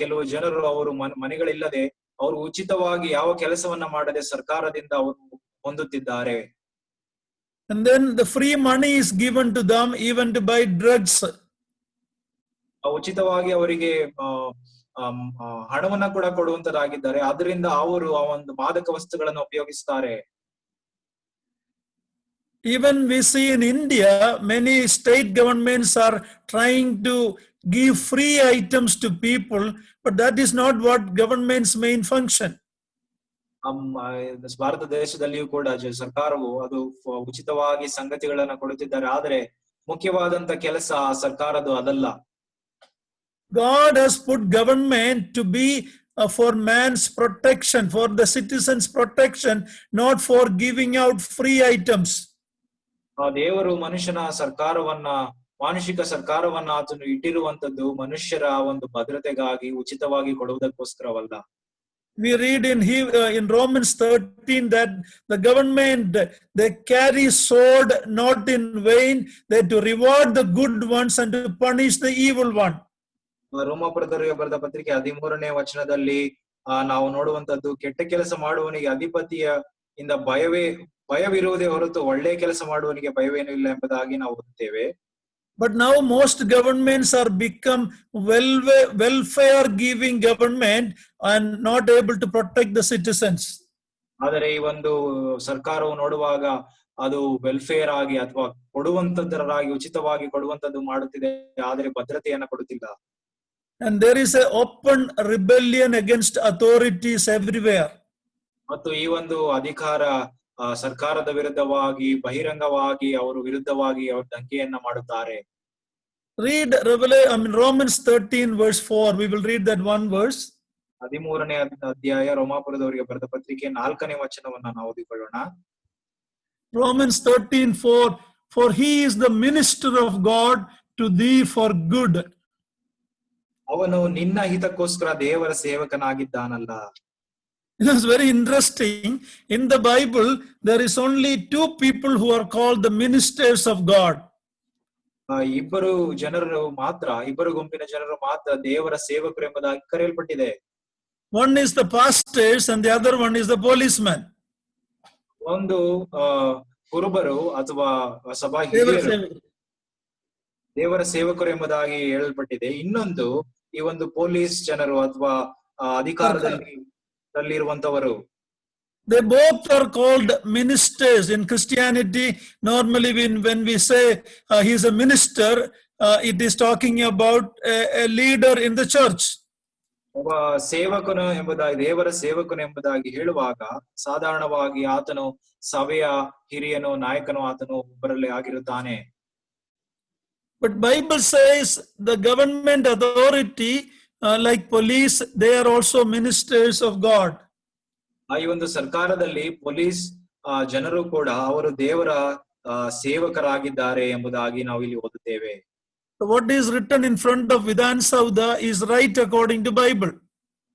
ಕೆಲವು ಜನರು ಅವರು ಮನೆಗಳಿಲ್ಲದೆ ಅವರು ಉಚಿತವಾಗಿ ಯಾವ ಕೆಲಸವನ್ನ ಮಾಡದೆ ಸರ್ಕಾರದಿಂದ ಅವರು ಹೊಂದುತ್ತಿದ್ದಾರೆ. And then the free money is given to them even to buy drugs. ಉಚಿತವಾಗಿ ಅವರಿಗೆ ಹಣವನ್ನ ಕೂಡ ಕೊಡುವಂತರಾಗಿದ್ದಾರೆ, ಆದ್ರಿಂದ ಅವರು ಆ ಒಂದು ಮಾದಕ ವಸ್ತುಗಳನ್ನು ಉಪಯೋಗಿಸ್ತಾರೆ. Even we see in India, many state governments are trying to give free items to people, but that is not what government's main function. Bharat ದೇಶದಲ್ಲಿಯೂ ಕೂಡ ಸರ್ಕಾರವು ಅದು ಉಚಿತವಾಗಿ ಸಂಗತಿಗಳನ್ನ ಕೊಡುತ್ತಿದ್ದಾರೆ, ಆದರೆ ಮುಖ್ಯವಾದಂತ ಕೆಲಸ ಸರ್ಕಾರದ್ದು ಅದಲ್ಲ. God has put government to be for man's protection, for the citizens' protection, not for giving out free items. ದೇವರು ಮನುಷ್ಯನ ಸರ್ಕಾರವನ್ನ ಮಾನುಷಿಕ ಸರ್ಕಾರವನ್ನ ಆತನು ಇಟ್ಟಿರುವಂತದ್ದು ಮನುಷ್ಯರ ಒಂದು ಭದ್ರತೆಗಾಗಿ ಉಚಿತವಾಗಿ ಕೊಡುವುದಕ್ಕೋಸ್ಕರವಲ್ಲ. We read in Romans 13 that the government, they carry sword not in vain, they to reward the good ones and to punish the evil one. ರೋಮಾಪುರದವರಿಗೆ ಬರೆದ ಪತ್ರಿಕೆ 13ನೇ ವಚನದಲ್ಲಿ ನಾವು ನೋಡುವಂತದ್ದು ಕೆಟ್ಟ ಕೆಲಸ ಮಾಡುವವನಿಗೆ ಅಧಿಪತಿಯ ಇಂದ ಭಯವಿರುವುದೇ ಹೊರತು ಒಳ್ಳೆ ಕೆಲಸ ಮಾಡುವವನಿಗೆ ಭಯವೇನೂ ಇಲ್ಲ ಎಂಬುದಾಗಿ ನಾವು ಓದುತ್ತೇವೆ. But now most governments are become welfare giving government and not able to protect the citizens. ಆದರೆ ಈ ಒಂದು ಸರ್ಕಾರವು ನೋಡುವಾಗ ಅದು ವೆಲ್ಫೇರ್ ಆಗಿ ಅಥವಾ ಕೊಡುವಂತದ್ದರಾಗಿ ಉಚಿತವಾಗಿ ಕೊಡುವಂತದ್ದು ಮಾಡುತ್ತಿದೆ, ಆದರೆ ಭದ್ರತೆಯನ್ನ ಕೊಡುತ್ತಿಲ್ಲ. And there is a open rebellion against authorities everywhere. ಮತ್ತು ಈ ಒಂದು ಅಧಿಕಾರ ಸರ್ಕಾರದ ವಿರುದ್ಧವಾಗಿ ಬಹಿರಂಗವಾಗಿ ಅವರು ವಿರುದ್ಧವಾಗಿ ಅವರು ದಂಗೆಯನ್ನ ಮಾಡುತ್ತಾರೆ. Read Romans 13 verse 4. We will read that one verse. 13ನೇ ಅಧ್ಯಾಯ ರೋಮಾಪುರದವರಿಗೆ ಬರೆದ ಪತ್ರಿಕೆ 4ನೇ ವಚನವನ್ನ ನಾವು ಓದಿಕೊಳ್ಳೋಣ. Romans 13:4. For he is the minister of God to thee for good. ಅವನು ನಿನ್ನ ಹಿತಕ್ಕೋಸ್ಕರ ದೇವರ ಸೇವಕನಾಗಿದ್ದಾನಲ್ಲ. It is very interesting. In the Bible, there is only two people who are called the ministers of God. ಇಬ್ಬರು ಗುಂಪಿನ ಜನರು ಮಾತ್ರ ದೇವರ ಸೇವಕರು ಎಂಬುದಾಗಿ ಕರೆಯಲ್ಪಟ್ಟಿದೆ. One is the pastors and the other one is the policeman. ಒಂದು ಕುರುಬರು ಅಥವಾ ಸಭಾ ಹಿರಿಯರು ದೇವರ ಸೇವಕರು ಎಂಬುದಾಗಿ ಹೇಳಲ್ಪಟ್ಟಿದೆ. ಇನ್ನೊಂದು ಈ ಒಂದು ಪೊಲೀಸ್ ಜನರು ಅಥವಾ ಅಧಿಕಾರದಲ್ಲಿರುವಂತವರು. They both are called ministers in Christianity. Normally when we say he is a minister, it is talking about a leader in the church. ಒಬ್ಬ ಸೇವಕನು ಎಂಬುದಾಗಿ ದೇವರ ಸೇವಕನು ಎಂಬುದಾಗಿ ಹೇಳುವಾಗ ಸಾಧಾರಣವಾಗಿ ಆತನು ಸಭೆಯ ಹಿರಿಯನು ನಾಯಕನು ಆತನು ಒಬ್ಬರಲ್ಲಿ ಆಗಿರುತ್ತಾನೆ. But Bible says the government authority like police, they are also ministers of God. ಈ ಒಂದು ಸರ್ಕಾರದಲ್ಲಿ ಪೊಲೀಸ್ ಜನರು ಕೂಡ ಅವರು ದೇವರ ಸೇವಕರಾಗಿದ್ದಾರೆ ಎಂಬುದಾಗಿ ನಾವು ಇಲ್ಲಿ ಓದುತ್ತೇವೆ. What is written in front of Vidhan Sauda is right according to Bible.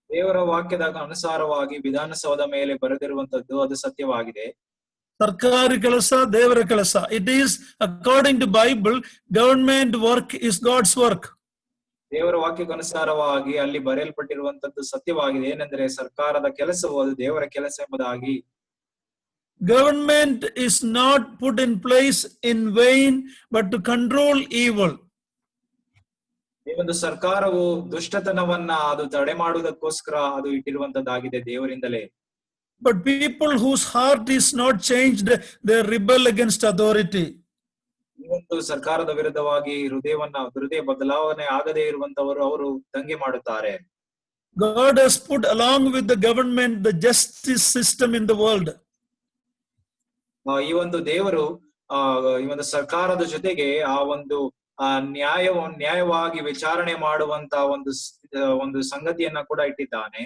ದೇವರ ವಾಕ್ಯದ ಅನುಸಾರವಾಗಿ ವಿಧಾನಸೌಧ ಮೇಲೆ ಬರೆದಿರುವಂತದ್ದು ಅದು ಸತ್ಯವಾಗಿದೆ. ಸರ್ಕಾರಿ ಕೆಲಸ ದೇವರ ಕೆಲಸ. It is according to Bible, government work is God's work. ದೇವರ ವಾಕ್ಯಕ್ಕನುಸಾರವಾಗಿ ಅಲ್ಲಿ ಬರೆಯಲ್ಪಟ್ಟಿರುವಂತದ್ದು ಸತ್ಯವಾಗಿದೆ. ಏನೆಂದರೆ ಸರ್ಕಾರದ ಕೆಲಸವು ಅದು ದೇವರ ಕೆಲಸ ಎಂಬುದಾಗಿ. Government is not put in place in vain, but to control evil. ಈ ಒಂದು ಸರ್ಕಾರವು ದುಷ್ಟತನವನ್ನ ಅದು ತಡೆ ಮಾಡುವುದಕ್ಕೋಸ್ಕರ ಅದು ಇಟ್ಟಿರುವಂತದ್ದಾಗಿದೆ ದೇವರಿಂದಲೇ. But people whose heart is not changed, they rebel against authority. ಈ ಒಂದು ಸರ್ಕಾರದ ವಿರುದ್ಧವಾಗಿ ಹೃದಯ ಬದಲಾವಣೆ ಆಗದೇ ಇರುವಂತವರು ಅವರು ದಂಗೆ ಮಾಡುತ್ತಾರೆ. God has put along with the government the justice system in the world. ಈ ಒಂದು ದೇವರು ಈ ಒಂದು ಸರ್ಕಾರದ ಜೊತೆಗೆ ಆ ಒಂದು ನ್ಯಾಯವಾಗಿ ವಿಚಾರಣೆ ಮಾಡುವಂತ ಒಂದು ಸಂಗತಿಯನ್ನ ಕೂಡ ಇಟ್ಟಿದ್ದಾನೆ.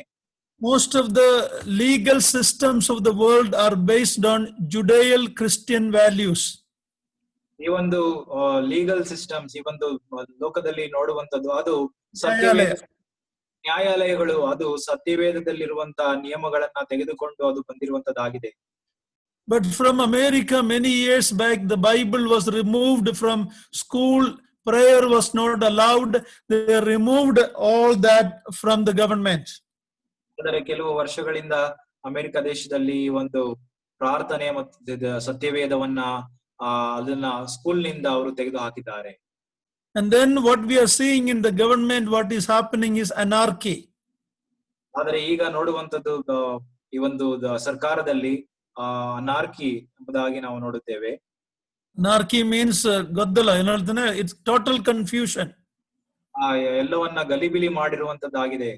Most of the legal systems of the world are based on Judeo-Christian values. ಈ ಒಂದು ಲೀಗಲ್ ಸಿಸ್ಟಮ್ಸ್ ಈ ಒಂದು ಲೋಕದಲ್ಲಿ ನೋಡುವಂತದ್ದು ಅದು ನ್ಯಾಯಾಲಯಗಳು ಅದು ಸತ್ಯವೇದದಲ್ಲಿರುವಂತಹ ನಿಯಮಗಳನ್ನ ತೆಗೆದುಕೊಂಡು ಅದು ಬಂದಿರುವಂತದ್ದಾಗಿದೆ. But from America many years back the Bible was removed from school, prayer was not allowed, they removed all that from the government. ಆದರೆ ಕೆಲವು ವರ್ಷಗಳಿಂದ ಅಮೆರಿಕ ದೇಶದಲ್ಲಿ ಒಂದು ಪ್ರಾರ್ಥನೆ ಮತ್ತು ಸತ್ಯವೇದವನ್ನ ಅದನ್ನ ಸ್ಕೂಲ್ ನಿಂದ ಅವರು ತೆಗೆದು ಹಾಕಿದ್ದಾರೆ. And then what we are seeing in the government, what is happening is anarchy. ಆದರೆ ಈಗ ನೋಡುವಂತದ್ದು ಈ ಒಂದು ಸರ್ಕಾರದಲ್ಲಿ ಅನಾರ್ಕಿ ಎಂಬುದಾಗಿ ನಾವು ನೋಡುತ್ತೇವೆ. Anarchy means goddala, it's total confusion. ಎಲ್ಲವನ್ನ ಗಲಿಬಿಲಿ ಮಾಡಿರುವಂತದ್ದಾಗಿದೆ.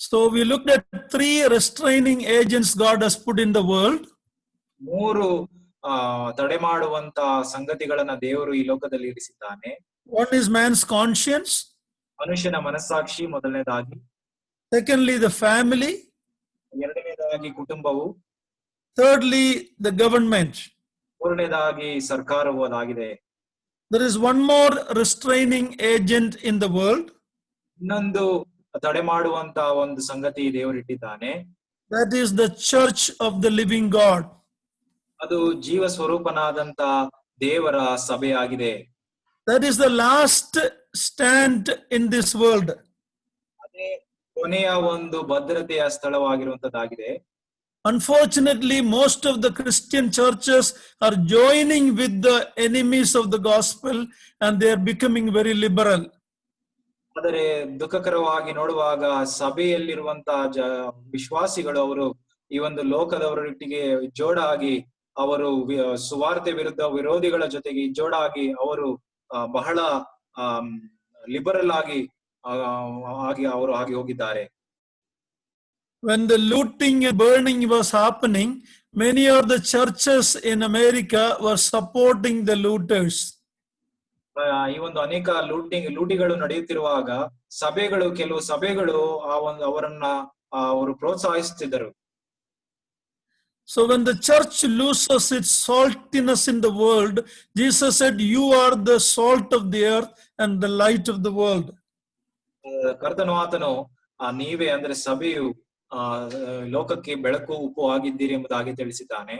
So we looked at 3 restraining agents God has put in the world. 3 ತಡೆ ಮಾಡುವಂತ ಸಂಗತಿಗಳನ್ನ ದೇವರು ಈ ಲೋಕದಲ್ಲಿ ಇರಿಸಿದ್ದಾನೆ. One is man's conscience. ಮನುಷ್ಯನ ಮನಸ್ಸಾಕ್ಷಿ ಮೊದಲನೇದಾಗಿ. Secondly, the family. ಎರಡನೇದಾಗಿ ಕುಟುಂಬವು, Thirdly, the government. ಮೂರನೇದಾಗಿ ಸರ್ಕಾರವು ಅದಾಗಿದೆ. There is one more restraining agent in the world. ಇನ್ನೊಂದು ತಡೆ ಮಾಡುವಂತ ಒಂದು ಸಂಗತಿ ದೇವರಿಟ್ಟಿದ್ದಾನೆ. That is the church of the living God. ಅದು ಜೀವ ಸ್ವರೂಪನಾದಂತ ದೇವರ ಸಭೆಯಾಗಿದೆ. That is the last stand in this world. ಅದೇ ಕೊನೆಯ ಒಂದು ಭದ್ರತೆಯ ಸ್ಥಳವಾಗಿರುವಂತದ್ದಾಗಿದೆ. Unfortunately, most of the Christian churches are joining with the enemies of the gospel and they are becoming very liberal. ಆದರೆ ದುಃಖಕರವಾಗಿ ನೋಡುವಾಗ ಸಭೆಯಲ್ಲಿರುವಂತಹ ವಿಶ್ವಾಸಿಗಳು ಅವರು ಈ ಒಂದು ಲೋಕದವರೊಟ್ಟಿಗೆ ಜೋಡಾಗಿ ಅವರು ಸುವಾರ್ತೆ ವಿರೋಧಿಗಳ ಜೊತೆಗೆ ಜೋಡಾಗಿ ಅವರು ಬಹಳ ಲಿಬರಲ್ ಆಗಿ ಅವರು ಹಾಗೆ ಹೋಗಿದ್ದಾರೆ. When the looting and burning was happening, many of the churches in America were supporting the looters. ಈ ಒಂದು ಅನೇಕ ಲೂಟಿಗಳು ನಡೆಯುತ್ತಿರುವಾಗ ಕೆಲವು ಸಭೆಗಳು ಅವರನ್ನ ಅವರು ಪ್ರೋತ್ಸಾಹಿಸುತ್ತಿದ್ದರು. So when the church loses its saltiness in the world, Jesus said, "You are the salt of the earth and the light of the world." ಕರ್ತನು ಆತನು ನೀವೇ ಅಂದ್ರೆ ಸಭೆಯು ಲೋಕಕ್ಕೆ ಬೆಳಕು ಉಪ್ಪು ಆಗಿದ್ದೀರಿ ಎಂಬುದಾಗಿ ತಿಳಿಸಿದ್ದಾನೆ.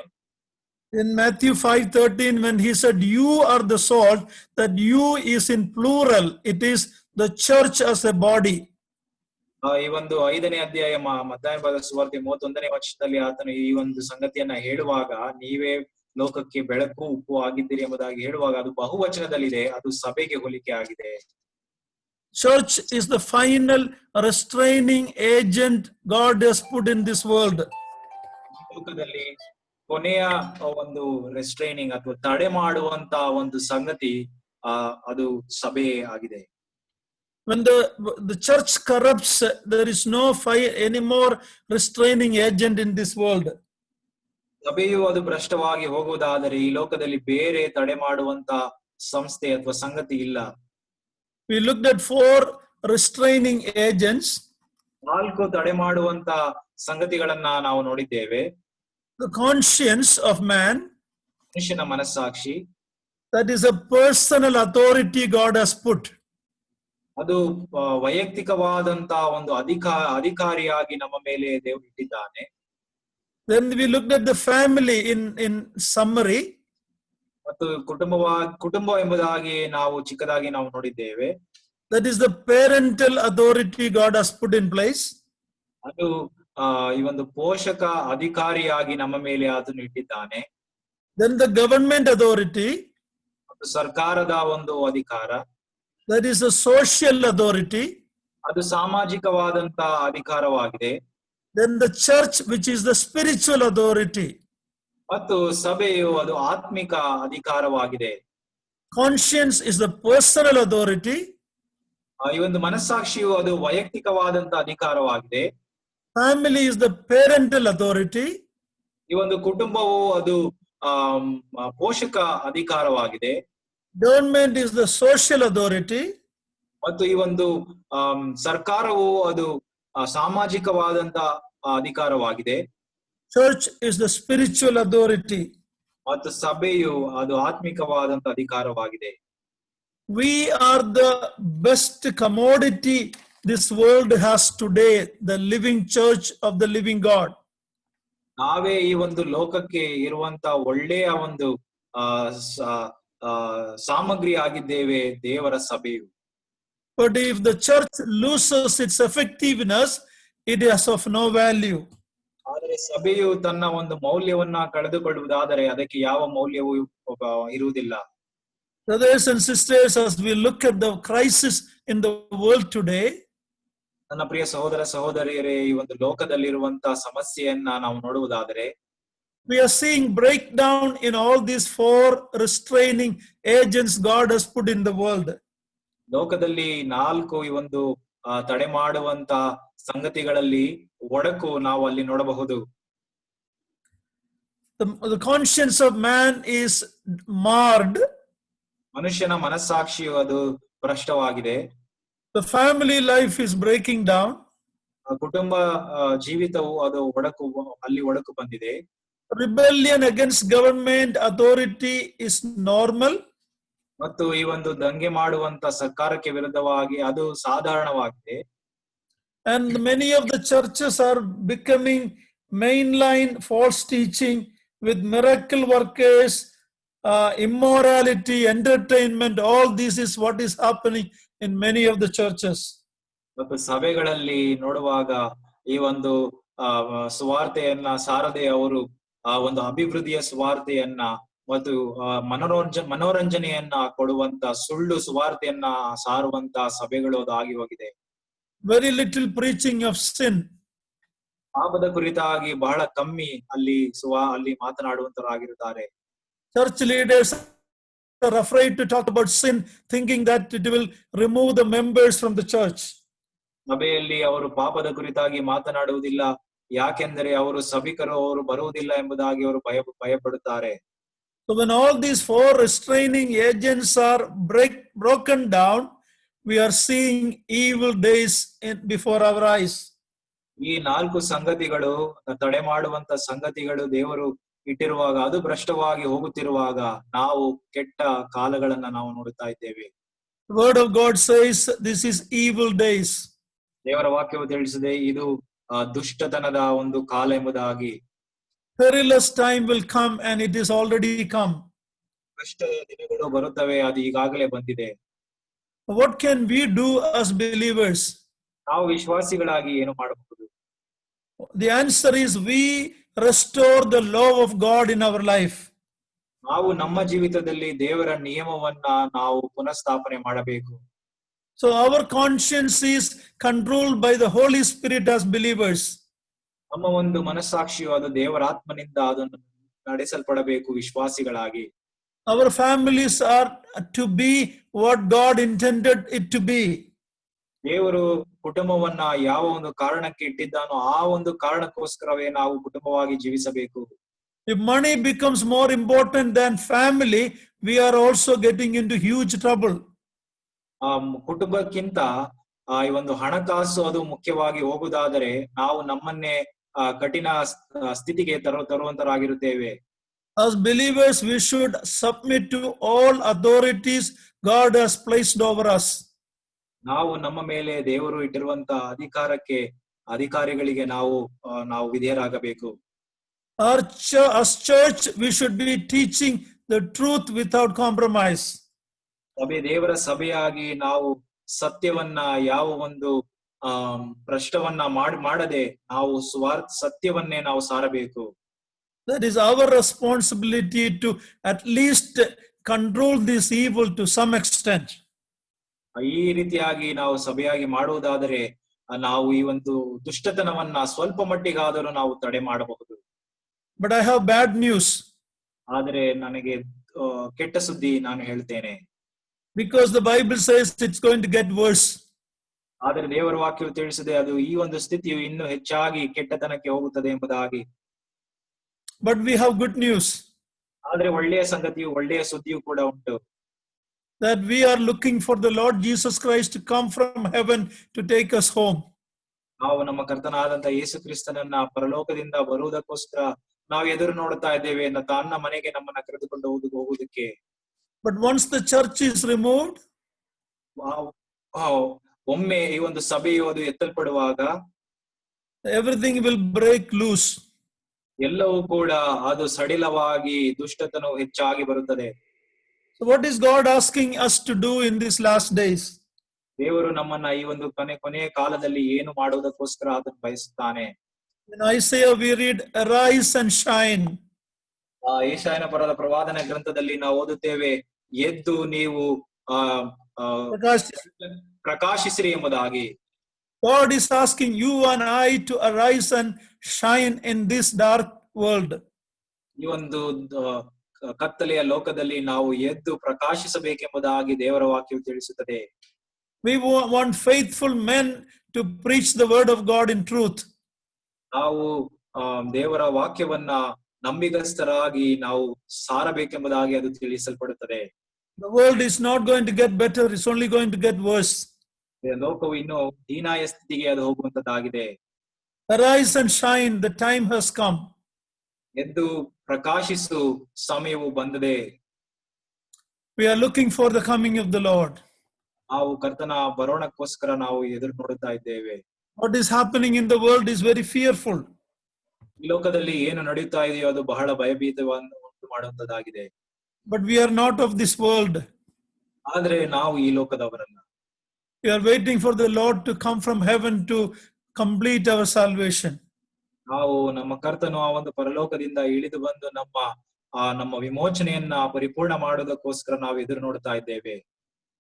In Matthew 5:13, when he said, "You are the salt," that "you" is in plural. It is the church as a body. ಈ ಒಂದು 5ನೇ ಅಧ್ಯಾಯ ಮತ್ತಾಯನ ಸುವಾರ್ತೆ 31ನೇ ವಚನದಲ್ಲಿ ಆತನು ಈ ಒಂದು ಸಂಗತಿಯನ್ನ ಹೇಳುವಾಗ ನೀವೇ ಲೋಕಕ್ಕೆ ಬೆಳಕು ಉಪ್ಪು ಆಗಿದ್ದೀರಿ ಎಂಬುದಾಗಿ ಹೇಳುವಾಗ ಅದು ಬಹುವಚನದಲ್ಲಿದೆ. ಅದು ಸಭೆಗೆ ಹೋಲಿಕೆ ಆಗಿದೆ. Church is the final restraining agent God has put in this world. ಲೋಕದಲ್ಲಿ ಕೊನೆಯ ಒಂದು ರೆಸ್ಟ್ರೈನಿಂಗ್ ಅಥವಾ ತಡೆ ಮಾಡುವಂತ ಒಂದು ಸಂಗತಿ ಅದು ಸಭೆ ಆಗಿದೆ. When the church corrupts, there is no any more restraining agent in this world. ಸಭೆಯು ಅದು ಭ್ರಷ್ಟವಾಗಿ ಹೋಗುವುದಾದರೆ ಈ ಲೋಕದಲ್ಲಿ ಬೇರೆ ತಡೆ ಮಾಡುವಂತ ಸಂಸ್ಥೆ ಅಥವಾ ಸಂಗತಿ ಇಲ್ಲ. We looked at 4 restraining agents. 4 ತಡೆ ಮಾಡುವಂತ ಸಂಗತಿಗಳನ್ನ ನಾವು ನೋಡಿದ್ದೇವೆ. The conscience of man. ಮನುಷ್ಯನ ಮನಸ್ಸಾಕ್ಷಿ. That is a personal authority God has put. ಅದು ವೈಯಕ್ತಿಕವಾದಂತ ಒಂದು ಅಧಿಕಾರಿಯಾಗಿ ನಮ್ಮ ಮೇಲೆ ದೇವರು ಇಟ್ಟಿದ್ದಾನೆ. Then we looked at the family in summary. ಮತ್ತು ಕುಟುಂಬ ಎಂಬುದಾಗಿ ನಾವು ಚಿಕ್ಕದಾಗಿ ನಾವು ನೋಡಿದ್ದೇವೆ. That is the parental authority God has put in place. ಅದು ಈ ಒಂದು ಪೋಷಕ ಅಧಿಕಾರಿಯಾಗಿ ನಮ್ಮ ಮೇಲೆ ಅದನ್ನು ಇಟ್ಟಿದ್ದಾನೆ. Then the government authority. ಸರ್ಕಾರದ ಒಂದು ಅಧಿಕಾರ. That is a social authority. ಅದು ಸಾಮಾಜಿಕವಾದಂತ ಅಧಿಕಾರವಾಗಿದೆ. Then the church, which is the spiritual authority. ಮತ್ತು ಸಭೆಯು ಅದು ಆತ್ಮಿಕ ಅಧಿಕಾರವಾಗಿದೆ. Conscience is the personal authority. ಈ ಒಂದು ಮನಸ್ಸಾಕ್ಷಿಯು ಅದು ವೈಯಕ್ತಿಕವಾದಂತ ಅಧಿಕಾರವಾಗಿದೆ. Family is the parental authority. ಈ ಒಂದು ಕುಟುಂಬವು ಅದು ಪೋಷಕ ಅಧಿಕಾರವಾಗಿದೆ. Government is the social authority. ಮತ್ತು ಈ ಒಂದು ಸರ್ಕಾರವು ಅದು ಸಾಮಾಜಿಕವಾದಂತ ಅಧಿಕಾರವಾಗಿದೆ. Church is the spiritual authority. ಮತ್ತು ಸಭೆಯು ಅದು ಆತ್ಮಿಕವಾದಂತ ಅಧಿಕಾರವಾಗಿದೆ. We are the best commodity this world has today, the living church of the living God. ನಾವೇ ಈ ಒಂದು ಲೋಕಕ್ಕೆ ಇರುವಂತ ಒಳ್ಳೆಯ ಒಂದು ಸಾಮಗ್ರಿ ಆಗಿದ್ದೇವೆ ದೇವರ ಸಭೆಯು. But if the church loses its effectiveness, it is of no value. ಆದರೆ ಸಭೆಯು ತನ್ನ ಒಂದು ಮೌಲ್ಯವನ್ನ ಕಳೆದುಕೊಳ್ಳುವುದಾದರೆ ಅದಕ್ಕೆ ಯಾವ ಮೌಲ್ಯವೂ ಇರುವುದಿಲ್ಲ. Brothers and sisters, as we look at the crisis in the world today, ನನ್ನ ಪ್ರಿಯ ಸಹೋದರ ಸಹೋದರಿಯರೇ, ಈ ಒಂದು ಲೋಕದಲ್ಲಿರುವಂತಹ ಸಮಸ್ಯೆಯನ್ನ ನಾವು ನೋಡುವುದಾದರೆ we are seeing breakdown in all these 4 restraining agents God has put in the world. ಲೋಕದಲ್ಲಿ 4 ಈ ಒಂದು ತಡೆ ಮಾಡುವಂತ ಸಂಗತಿಗಳಲ್ಲಿ ಒಡಕು ನಾವು ಅಲ್ಲಿ ನೋಡಬಹುದು. The conscience of man is marred. ಮನುಷ್ಯನ ಮನಸ್ಸಾಕ್ಷಿಯು ಅದು ಭ್ರಷ್ಟವಾಗಿದೆ. The family life is breaking down. ಕುಟುಂಬ ಜೀವಿತವು ಅದು ಒಡಕು ಬಂದಿದೆ. Rebellion against government authority is normal. ಮತ್ತು ಈ ಒಂದು ದಂಗೆ ಮಾಡುವಂತ ಸರ್ಕಾರಕ್ಕೆ ವಿರುದ್ಧವಾಗಿ ಅದು ಸಾಧಾರಣವಾಗಿದೆ. And many of the churches are becoming mainline false teaching with miracle workers, immorality, entertainment. All this is what is happening in many of the churches. ಮತ್ತು ಸಭೆಗಳಲ್ಲಿ ನೋಡುವಾಗ ಈ ಒಂದು ಸುವಾರ್ತೆಯನ್ನ ಸಾರದೆ ಅವರು ಒಂದು ಅಭಿವೃದ್ಧಿಯ ಸುವಾರ್ತೆಯನ್ನ ಮತ್ತು ಮನೋರಂಜನೆಯನ್ನ ಕೊಡುವಂತ ಸುಳ್ಳು ಸುವಾರ್ತೆಯನ್ನ ಸಾರುವಂತ ಸಭೆಗಳು ಅದು ಆಗಿ ಹೋಗಿದೆ. Very little preaching of sin. ಪಾಪದ ಕುರಿತಾಗಿ ಬಹಳ ಕಮ್ಮಿ ಅಲ್ಲಿ ಮಾತನಾಡುವಂತರಾಗಿರುತ್ತಾರೆ. Church leaders are afraid to talk about sin, thinking that it will remove the members from the church. ಸಭೆಯಲ್ಲಿ ಅವರು ಪಾಪದ ಕುರಿತಾಗಿ ಮಾತನಾಡುವುದಿಲ್ಲ, ಯಾಕೆಂದರೆ ಅವರು ಸಭಿಕರು ಅವರು ಬರುವುದಿಲ್ಲ ಎಂಬುದಾಗಿ ಅವರು ಭಯಪಡುತ್ತಾರೆ. So when all these four restraining agents are broken down, we are seeing evil days before our eyes. ಈ 4 ಸಂಗತಿಗಳು ತಡೆ ಮಾಡುವಂತ ಸಂಗತಿಗಳು ದೇವರು ಇಟ್ಟಿರುವಾಗ ಅದು ಭ್ರಷ್ಟವಾಗಿ ಹೋಗುತ್ತಿರುವಾಗ ನಾವು ಕೆಟ್ಟ ಕಾಲಗಳನ್ನ ನಾವು ನೋಡುತ್ತಾ ಇದ್ದೇವೆ. The word of God says this is evil days. ದೇವರ ವಾಕ್ಯವು ತಿಳಿಸಿದೆ ಇದು ದುಷ್ಟತನದ ಒಂದು ಕಾಲ ಎಂಬುದಾಗಿ. Perilous time will come and it is already come. ಕಷ್ಟದ ದಿನಗಳು ಬರುತ್ತವೆ, ಅದು ಈಗಾಗಲೇ ಬಂದಿದೆ. What can we do as believers? ನಾವು ವಿಶ್ವಾಸಿಗಳಾಗಿ ಏನು ಮಾಡಬಹುದು? The answer is we restore the law of God in our life. ನಾವು ನಮ್ಮ ಜೀವಿತದಲ್ಲಿ ದೇವರ ನಿಯಮವನ್ನ ನಾವು ಪುನಃಸ್ಥಾಪನೆ ಮಾಡಬೇಕು. So our conscience is controlled by the Holy Spirit as believers. ನಮ್ಮ ಒಂದು ಮನಸ್ಸಾಕ್ಷಿಯು ಅದು ದೇವರ ಆತ್ಮನಿಂದ ಅದನ್ನು ನಡೆಸಲ್ಪಡಬೇಕು ವಿಶ್ವಾಸಿಗಳಾಗಿ. Our families are to be what God intended it to be. ದೇವರು ಕುಟುಂಬವನ್ನ ಯಾವ ಒಂದು ಕಾರಣಕ್ಕೆ ಇಟ್ಟಿದ್ದಾನೋ ಆ ಒಂದು ಕಾರಣಕ್ಕೋಸ್ಕರವೇ ನಾವು ಕುಟುಂಬವಾಗಿ ಜೀವಿಸಬೇಕು. If money becomes more important than family, we are also getting into huge trouble. ಕುಟುಂಬಕ್ಕಿಂತ ಈ ಒಂದು ಹಣಕಾಸು ಅದು ಮುಖ್ಯವಾಗಿ ಹೋಗುವುದಾದರೆ ನಾವು ನಮ್ಮನ್ನೇ ಕಠಿಣ ಸ್ಥಿತಿಗೆ ತರುವಂತರಾಗಿರುತ್ತೇವೆ. As believers, we should submit to all authorities God has placed over us. ನಾವು ನಮ್ಮ ಮೇಲೆ ದೇವರು ಇಟ್ಟಿರುವಂತ ಅಧಿಕಾರಿಗಳಿಗೆ ನಾವು ವಿಧೇಯರಾಗಬೇಕು. As church, we should be teaching the truth without compromise. ದೇವರ ಸಭೆಯಾಗಿ ನಾವು ಸತ್ಯವನ್ನ ಯಾವ ಒಂದು ಭ್ರಷ್ಟವನ್ನ ಮಾಡದೆ ನಾವು ಸತ್ಯವನ್ನೇ ನಾವು ಸಾರಬೇಕು. That is our responsibility to at least control this evil to some extent. ಈ ರೀತಿಯಾಗಿ ನಾವು ಸಭೆಯಾಗಿ ಮಾಡುವುದಾದರೆ ನಾವು ಈ ಒಂದು ದುಷ್ಟತನವನ್ನ ಸ್ವಲ್ಪ ಮಟ್ಟಿಗಾದರೂ ನಾವು ತಡೆ ಮಾಡಬಹುದು. But I have bad news. ಆದರೆ ನನಗೆ ಕೆಟ್ಟ ಸುದ್ದಿ ನಾನು ಹೇಳ್ತೇನೆ. Because the Bible says it's going to get worse. ಆದರೆ ದೇವರ ವಾಕ್ಯವು ತಿಳಿಸಿದೆ ಅದು ಈ ಒಂದು ಸ್ಥಿತಿಯು ಇನ್ನೂ ಹೆಚ್ಚಾಗಿ ಕೆಟ್ಟತನಕ್ಕೆ ಹೋಗುತ್ತದೆ ಎಂಬುದಾಗಿ. But we have good news. ಆದರೆ ಒಳ್ಳೆಯ ಸಂಗತಿಯು ಒಳ್ಳೆಯ ಸುದ್ದಿಯು ಕೂಡ ಉಂಟು. That we are looking for the Lord Jesus Christ to come from heaven to take us home. ನಾವು ನಮ್ಮ ಕರ್ತನಾದಂತ ಯೇಸು ಕ್ರಿಸ್ತನನ್ನ ಪರಲೋಕದಿಂದ ಬರುವುದಕ್ಕೋಸ್ಕರ ನಾವು ಎದುರು ನೋಡುತ್ತಾ ಇದ್ದೇವೆ ತನ್ನ ಮನೆಗೆ ನಮ್ಮನ್ನ ಕರೆದುಕೊಂಡು ಹೋಗುವುದಕ್ಕೆ. But once the church is removed, ಒಮ್ಮೆ ಈ ಒಂದು ಸಭೆಯು ಅದು ಎತ್ತಲ್ಪಡುವಾಗ everything will break loose. ಎಲ್ಲವೂ ಕೂಡ ಅದು ಸಡಿಲವಾಗಿ ದುಷ್ಟತನವು ಹೆಚ್ಚಾಗಿ ಬರುತ್ತದೆ. So what is God asking us to do in these last days? ದೇವರು ನಮ್ಮನ್ನ ಈ ಒಂದು ಕೊನೆಯ ಕಾಲದಲ್ಲಿ ಏನು ಮಾಡುವುದಕ್ಕೋಸ್ಕರ ಅದನ್ನು ಬಯಸುತ್ತಾನೆ. In Isaiah we read, arise and shine. ಯೆಶಾಯನ ಪರದ ಪ್ರವಾದನ ಗ್ರಂಥದಲ್ಲಿ ನಾವು ಓದುತ್ತೇವೆ, ಎದ್ದು ನೀವು ಪ್ರಕಾಶಿಸಿರಿ ಎಂಬುದಾಗಿ. God is asking you and I to arise and shine in this dark world. ಈ ಒಂದು ಕತ್ತಲೆಯ ಲೋಕದಲ್ಲಿ ನಾವು ಎದ್ದು ಪ್ರಕಾಶಿಸಬೇಕೆಂಬುದಾಗಿ ದೇವರ ವಾಕ್ಯವು ತಿಳಿಸುತ್ತದೆ. We want faithful men to preach the word of God in truth. ನಾವು ದೇವರ ವಾಕ್ಯವನ್ನ ನಂಬಿಗಸ್ತರಾಗಿ ನಾವು ಸಾರಬೇಕೆಂಬುದಾಗಿ ಅದು ತಿಳಿಸಲ್ಪಡುತ್ತದೆ. The world is not going to get better, it's only going to get worse. ಲೋಕವು ಇನ್ನು ಹೀನಾಯ ಸ್ಥಿತಿಗೆ ಅದು ಹೋಗುವಂತದ್ದಾಗಿದೆ. Arise and shine, the time has come. ಎದ್ದು ಪ್ರಕಾಶಿಸು, ಸಮಯವು ಬಂದಿದೆ. We are looking for the coming of the Lord. ನಾವು ಕರ್ತನ ಬರೋಣಕ್ಕೋಸ್ಕರ ನಾವು ಎದುರು ನೋಡುತ್ತಾ ಇದ್ದೇವೆ. What is happening in the world is very fearful. ಈ ಲೋಕದಲ್ಲಿ ಏನು ನಡೆಯುತ್ತಾ ಇದೆಯೋ ಅದು ಬಹಳ ಭಯಭೀತವನ್ನು ಉಂಟು ಮಾಡುವಂತದ್ದಾಗಿದೆ. But we are not of this world. ಆದ್ರೆ ನಾವು ಈ ಲೋಕದವರಲ್ಲ. We are waiting for the Lord to come from heaven to complete our salvation. ನಾವು ನಮ್ಮ ಕರ್ತನು ಆ ಒಂದು ಪರಲೋಕದಿಂದ ಇಳಿದು ಬಂದು ನಮ್ಮ ವಿಮೋಚನೆಯನ್ನ ಪರಿಪೂರ್ಣ ಮಾಡೋದಕ್ಕೋಸ್ಕರ ನಾವು ಎದುರು ನೋಡ್ತಾ ಇದ್ದೇವೆ.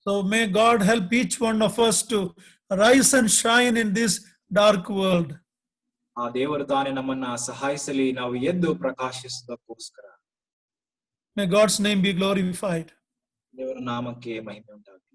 So may God help each one of us to rise and shine in this dark world. ಆ ದೇವರು ತಾನೇ ನಮ್ಮನ್ನ ಸಹಾಯಿಸಲಿ, ನಾವು ಎದ್ದು ಪ್ರಕಾಶಿಸುವುದಕ್ಕೋಸ್ಕರ. May God's name be glorified. ದೇವರ ನಾಮಕ್ಕೆ ಮಹಿಮೆ ಉಂಟಾಗಲಿ.